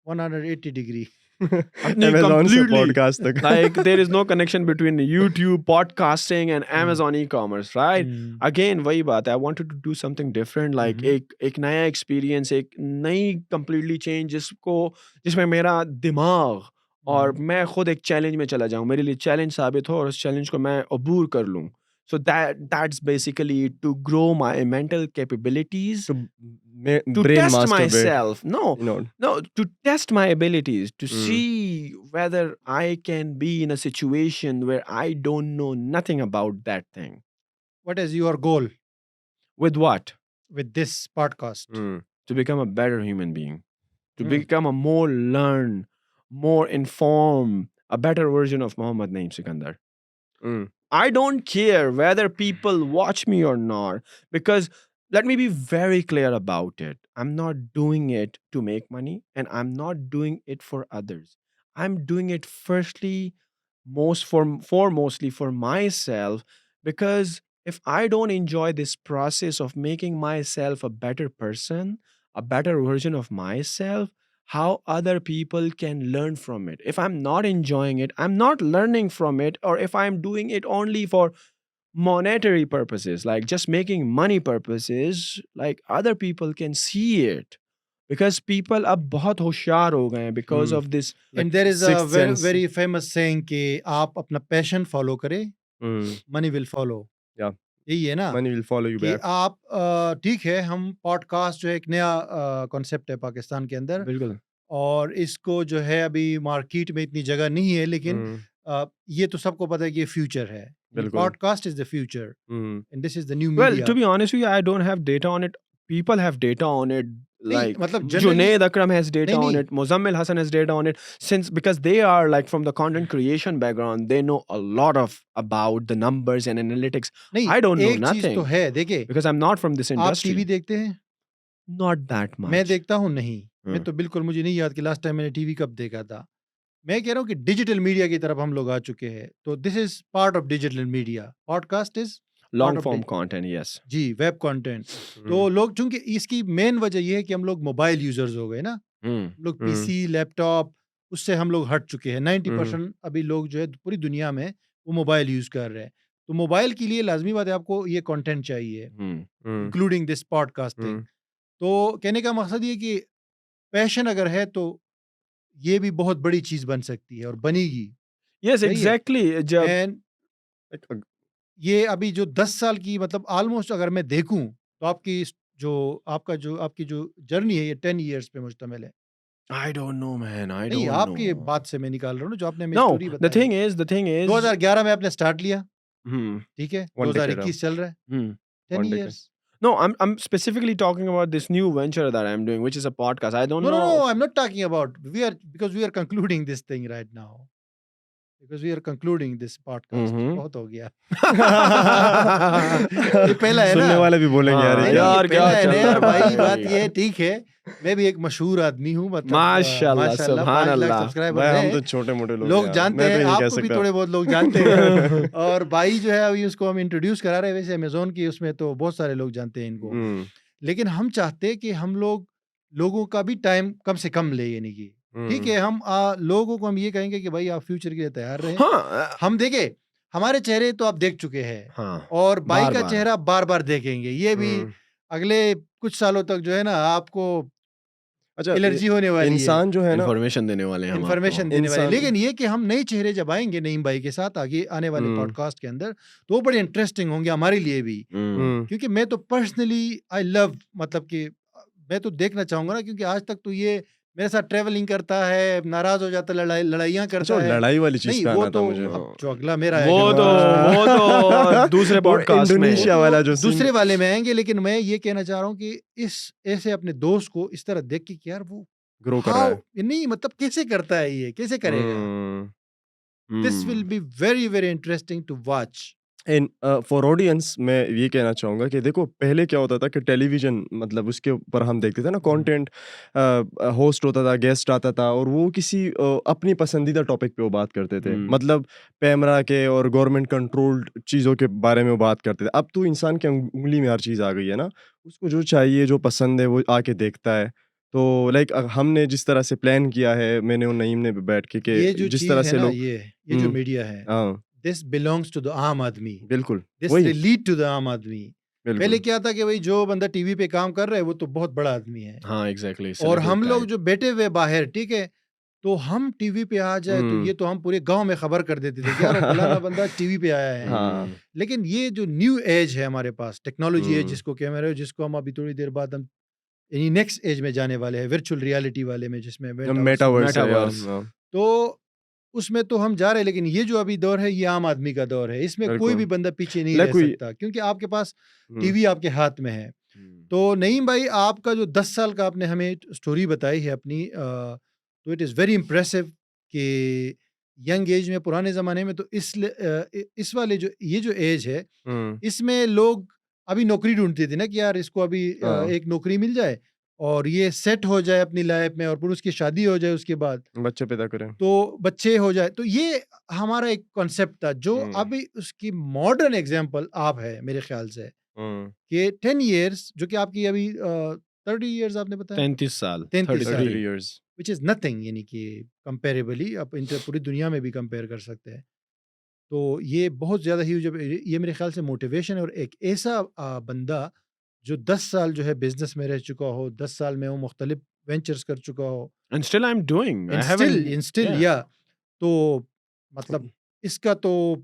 180 डिग्री? नहीं Amazon से completely podcast तक। like there is no connection between YouTube podcasting and Amazon e-commerce, right? Hmm, Again वही बात है, I wanted to do something different, like हम्म, एक नया experience, एक नई completely change जिसमें मेरा दिमाग और हम्म। मैं खुद एक चैलेंज में चला जाऊं, मेरे लिए चैलेंज साबित हो और उस चैलेंज को मैं अबूर कर लूं. So that's basically to grow my mental capabilities, To to brain test masturbate. myself. No, You know. no, to test my abilities, to Mm. see whether I can be in a situation where I don't know nothing about that thing. What is your goal With what? with this podcast? Mm. To become a better human being, to Mm. become a more learned, more informed, a better version of Muhammad Naeem Sikandar. Mm. I don't care whether people watch me or not, because let me be very clear about it. I'm not doing it to make money and I'm not doing it for others. I'm doing it firstly, foremostly for myself, because if I don't enjoy this process of making myself a better person, a better version of myself, how other people can learn from it? If I'm not enjoying it, I'm not learning from it, or if I'm doing it only for monetary purposes, like just making money purposes, like other people can see it. Because people अब बहुत होशियार हो गए हैं because of this. And there is a sixth very sense. Very famous saying कि आप अपना passion follow करें, Mm, money will follow. yeah, यही है ना money will follow you कि back. आप ठीक है, हम पॉडकास्ट जो है एक नया कॉन्सेप्ट है पाकिस्तान के अंदर, बिल्कुल और इसको जो है अभी मार्केट में इतनी जगह नहीं है, लेकिन Mm, ये तो सबको पता है कि ये फ्यूचर है। बिल्कुल। Podcast is the future mm, and this is the new well media. to be honest with you, I don't have data on it. People have data on it, नहीं, like मतलब generally- Junaid Akram has data नहीं, on नहीं। it, Muzammil Hassan has data on it, since because they are like from the content creation background, they know a lot of about the numbers and analytics. नहीं, I don't know एक चीज तो nothing है, देखिए because I'm not from this आप industry. TV देखते हैं? Not that much. मैं देखता हूँ नहीं, मैं हाँ। तो बिल्कुल, मुझे नहीं याद कि लास्ट टाइम मैंने टीवी कब देखा था। मैं कह रहा हूँ कि डिजिटल मीडिया की तरफ हम लोग आ चुके हैं, तो this is part of digital media. Podcast is Long part of form the- content, yes. जी, वेब कंटेंट। तो लोग, चूंकि इसकी मेन वजह ये है कि हम लोग मोबाइल यूजर्स हो गए ना, Hmm. हम लोग पीसी, लैपटॉप, उससे हम लोग हट चुके हैं। 90% अभी लोग जो है पूरी दुनिया में वो मोबाइल यूज कर रहे हैं। तो मोबाइल के लिए लाजमी बात है आपको ये कंटेंट चाहिए, Hmm. Including this podcasting. तो कहने का मकसद ये कि पैशन अगर है तो ये भी बहुत बड़ी चीज बन सकती है और बनेगी। Yes, सही है। exactly. जब एंड ये अभी जो 10 साल की, मतलब ऑलमोस्ट अगर मैं देखूं तो आपकी जो जर्नी है ये 10 इयर्स पे मुश्तमिल है। I don't know, man. I नहीं, don't आपकी know. बात से मैं निकाल रहा हूँ ना, जो आपने हमें No, स्टोरी the बताई। thing is. 2011 में आपने स्टार्ट लिया, Hmm. ठीक है, One decade 2021 चल रहा है, Hmm. 10 One decade. Years. No, I'm specifically talking about this new venture that I'm doing, which is a podcast. I don't No, know. I am not talking about, because we are concluding this thing right now. Because we are concluding this podcast. Mhm. बहुत हो गया। ये पहला है ना। सुनने वाले भी बोलेंगे यार हाँ, ये नहीं, क्या? नहीं, यार, ये क्या पहला है चल ना रहा यार है भाई, भाई? बात ये है, ठीक है, मैं भी एक मशहूर आदमी हूँ, मतलब माशाल्लाह, माशाल्लाह, सुभान 5 लाख अल्लाह। सब्सक्राइबर भाई हम हैं। तो छोटे मोटे लोग लोग यार, जानते मैं तो हैं, ये नहीं कह आपको भी सकता। थोड़े बहुत लोग जानते हैं। और भाई जो है अभी उसको हम इंट्रोड्यूस करा रहे हैं, वैसे अमेजोन की उसमें तो बहुत सारे लोग जानते हैं इनको, हम्म, लेकिन हम चाहते हैं कि हम लोगों का भी टाइम कम से कम ले, यानी कि ठीक है, हम लोगों को हम ये कहेंगे कि भाई आप फ्यूचर के लिए तैयार रहें। हाँ, हम देखे, हमारे चेहरे तो आप देख चुके हैं, हाँ, और भाई का बार-बार। चेहरा बार बार देखेंगे, ये भी अगले कुछ सालों तक जो है ना आपको अच्छा एलर्जी होने वाली है, इंसान जो है ना, इन्फॉर्मेशन देने वाले हैं हम इन्फॉर्मेशन आपको। देने वाले। इंसान- लेकिन ये कि हम नए चेहरे जब आएंगे नईम भाई के साथ आगे आने वाले पॉडकास्ट के अंदर, तो वो बड़े इंटरेस्टिंग होंगे हमारे लिए भी, हम्म। क्योंकि मैं तो पर्सनली आई लव, मतलब कि मैं तो देखना चाहूंगा ना, क्योंकि आज तक तो ये मेरे साथ ट्रेवलिंग करता है, नाराज हो जाता है, लड़ाइयाँ अच्छा करता वो है। लड़ाई वाली चीज नहीं, पे वो आना था तो मुझे। अब जो अगला मेरा है, वो तो दूसरे वो पॉडकास्ट में। इंडोनेशिया वाला जो दूसरे scene- वाले में आएंगे। लेकिन मैं ये कहना चाह रहा हूँ कि इस ऐसे अपने दोस्त को इस तरह देख के कि यार वो ग्रो कर रहा है। नहीं, मतलब कैसे करता है, ये कैसे करेगा, this will be very very interesting to watch. In for audience मैं ये कहना चाहूँगा कि देखो पहले क्या होता था कि टेलीविज़न मतलब उसके ऊपर हम देखते थे ना कंटेंट, होस्ट होता था, गेस्ट आता था और वो किसी अपनी पसंदीदा टॉपिक पे वो बात करते थे, मतलब पैमरा के और गवर्नमेंट कंट्रोल्ड चीज़ों के बारे में वो बात करते थे। अब तो इंसान की उंगली में हर चीज़ आ गई है ना, उसको जो चाहिए जो पसंद है वो आके देखता है। तो लाइक हमने जिस तरह से प्लान किया है, मैंने और नईम ने बैठ के ये जो जिस चीज तरह है से ना, लोग ये जो मीडिया है, हाँ दिस बिलोंग्स टू द आम आदमी, बिल्कुल दिस वही रिलेट टू द आम आदमी। पहले बिल्कुल क्या था कि भाई जो बंदा टीवी पे काम कर रहा है वो तो बहुत बड़ा आदमी है, हाँ, एग्जैक्टली। और हम लोग जो बैठे हुए बाहर, ठीक है, तो हम टीवी पे आ जाए तो ये तो हम पूरे गांव में खबर कर देते थे कि यार वो फलाना बंदा टीवी पे आया है। हाँ लेकिन ये जो न्यू एज है हमारे पास, टेक्नोलॉजी है, हम्म। जिसको कैमरा है, जिसको हम अभी थोड़ी देर बाद हम यानी नेक्स्ट एज में जाने वाले हैं, वर्चुअल रियलिटी वाले में, जिसमें मेटावर्स है यार, Metaverse। हाँ, तो उसमें तो हम जा रहे हैं। लेकिन ये जो अभी दौर है ये आम आदमी का दौर है, इसमें कोई बिल्कुल। भी बंदा पीछे नहीं ले रह कोई- सकता, क्योंकि आपके पास हम्म, टीवी आपके हाथ में है। तो नईम भाई, आपका जो 10 साल का आपने हमें स्टोरी बताई है अपनी, तो इट इज़ वेरी इम्प्रेसिव कि यंग एज में, पुराने ज़माने में तो इस वाले जो ये जो एज है, हम्म, इसमें लोग अभी नौकरी ढूंढते थे ना कि यार इसको अभी हाँ। एक नौकरी मिल जाए और ये सेट हो जाए अपनी लाइफ में, और फिर उसकी शादी हो जाए, उसके बाद बच्चे पैदा करें। तो बच्चे हो जाए। तो ये हमारा एक कॉन्सेप्ट था, जो अभी उसकी मॉडर्न एग्जांपल आप है मेरे ख्याल से, कि 10 इयर्स, जो कि आपकी अभी 30 इयर्स आपने बताया, 33 साल। 33 साल। 33। years। विच इज़ नथिंग, यानी कि कंपेरेबली आप पूरी दुनिया में भी कंपेयर कर सकते हैं। तो ये बहुत ज़्यादा ह्यूज, ये मेरे ख्याल से मोटिवेशन है। और एक ऐसा बंदा जो 10 साल जो है बिजनेस में रह चुका हो, 10 साल में वो मुख्तलिफ वेंचर्स कर चुका हो, And still I'm doing. I in haven't. Still Yeah. या तो मतलब इसका तो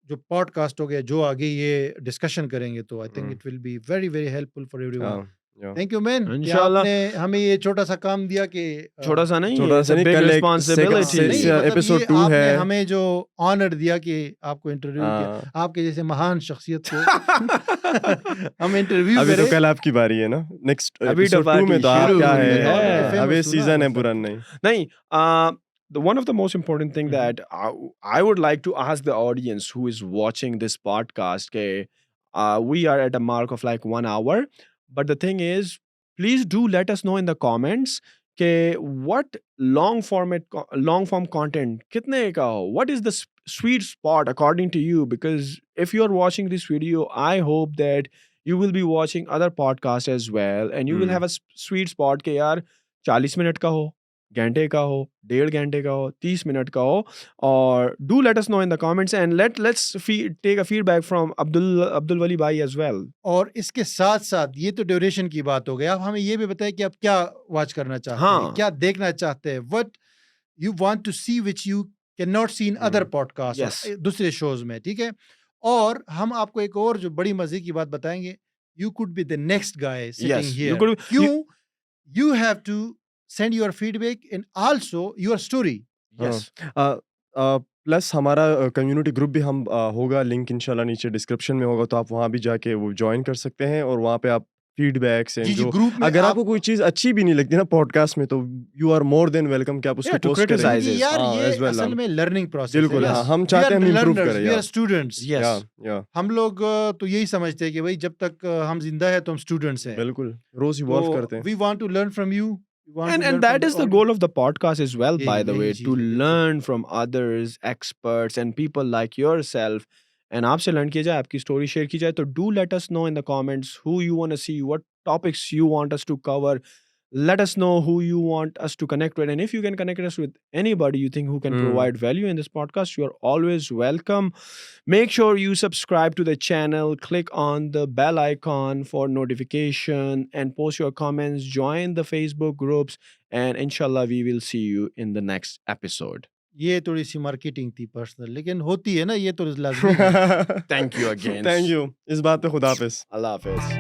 जो पॉडकास्ट हो गया, जो आगे ये डिस्कशन करेंगे, तो आई think it will be very very helpful for everyone. Yeah. Thank you man कि इंशाल्लाह। आपने हमें ये छोटा सा काम दिया कि छोटा सा नहीं, छोटा it's सा a नहीं, big कल एक responsibility. से- नहीं, से- मतलब episode ये 2 आपने है। हमें जो ऑनर दिया कि आपको इंटरव्यू किया, हाँ। आपके जैसे महान शख्सियत को हम इंटरव्यू अभी तो करें। कल आपकी बारी है ना, नेक्स्ट अभी तो एपिसोड 2 में पार्टी तो आप शुरू क्या हुई है, है। अब ये famous सीजन है, सुना, बुरा मतलब। नहीं। Nahin, one of the most important thing that I would like to ask the audience who is watching this podcast, we are at a mark of like 1 hour, but the thing is, please do let us know in the comments what long form content kitne ka ho, what is the sweet spot according to you, because if you are watching this video, I hope that you will be watching other podcasts as well, and you will have a sweet spot ke yaar 40 minute का हो, घंटे का हो, 1.5 घंटे का हो, 30 minute का हो, और do let us know in the comments, and let's take a feedback from Abdul Wali bhai as well. और इसके साथ साथ ये तो ड्यूरेशन की बात हो गई, आप हमें ये भी बताएं कि आप क्या वॉच करना चाहते हैं, हाँ। क्या देखना चाहते हैं, what you want to see which you can not see in other podcast, Yes. दूसरे शोज में, ठीक है। और हम आपको एक और जो बड़ी मजे की बात बताएंगे, you could be the next guy sitting Yes, you here. could- क्यों? You have to send your feedback and also your story. Yes. Plus हमारा कम्युनिटी ग्रुप भी हम होगा, लिंक इंशाल्लाह नीचे डिस्क्रिप्शन में होगा, तो आप वहाँ भी जाके वो ज्वाइन कर सकते हैं, और वहाँ पे आप फीडबैक्स एंड जी, जो ग्रुप में अगर आप आपको कोई चीज़ अच्छी भी नहीं लगती ना पॉडकास्ट में, तो you are more than welcome कि आप उसको Yeah, to पोस्ट करें। criticize ये it. यार हाँ, ये as well, असल में लर्निंग प्रोसेस बिल्कुल, Yes. हाँ, हम चाहते हैं हम इम्प्रूव करें। We are students. Yes. या हम लोग तो यही समझते हैं कि भाई जब तक हम जिंदा है तो हम स्टूडेंट्स हैं। बिल्कुल, रोज इवॉल्व करते हैं। We want to learn from you, And that is the goal of the podcast as well, by the way, यही चीज़ to है, बिल्कुल। learn from others, experts and people like yourself, and आपसे learn किया जाए, आपकी story share की जाए, तो do let us know in the comments who you want to see, what topics you want us to cover. Let us know who you want us to connect with, and if you can connect us with anybody you think who can provide value in this podcast, you are always welcome. Make sure you subscribe to the channel, click on the bell icon for notification, and post your comments, join the Facebook groups, and inshallah we will see you in the next episode. ये थोड़ी सी marketing थी personal, लेकिन होती है ना, ये तो लाजमी है। Thank you again. Thank you, इस बात पे खुदा हाफिज। Allah Hafiz.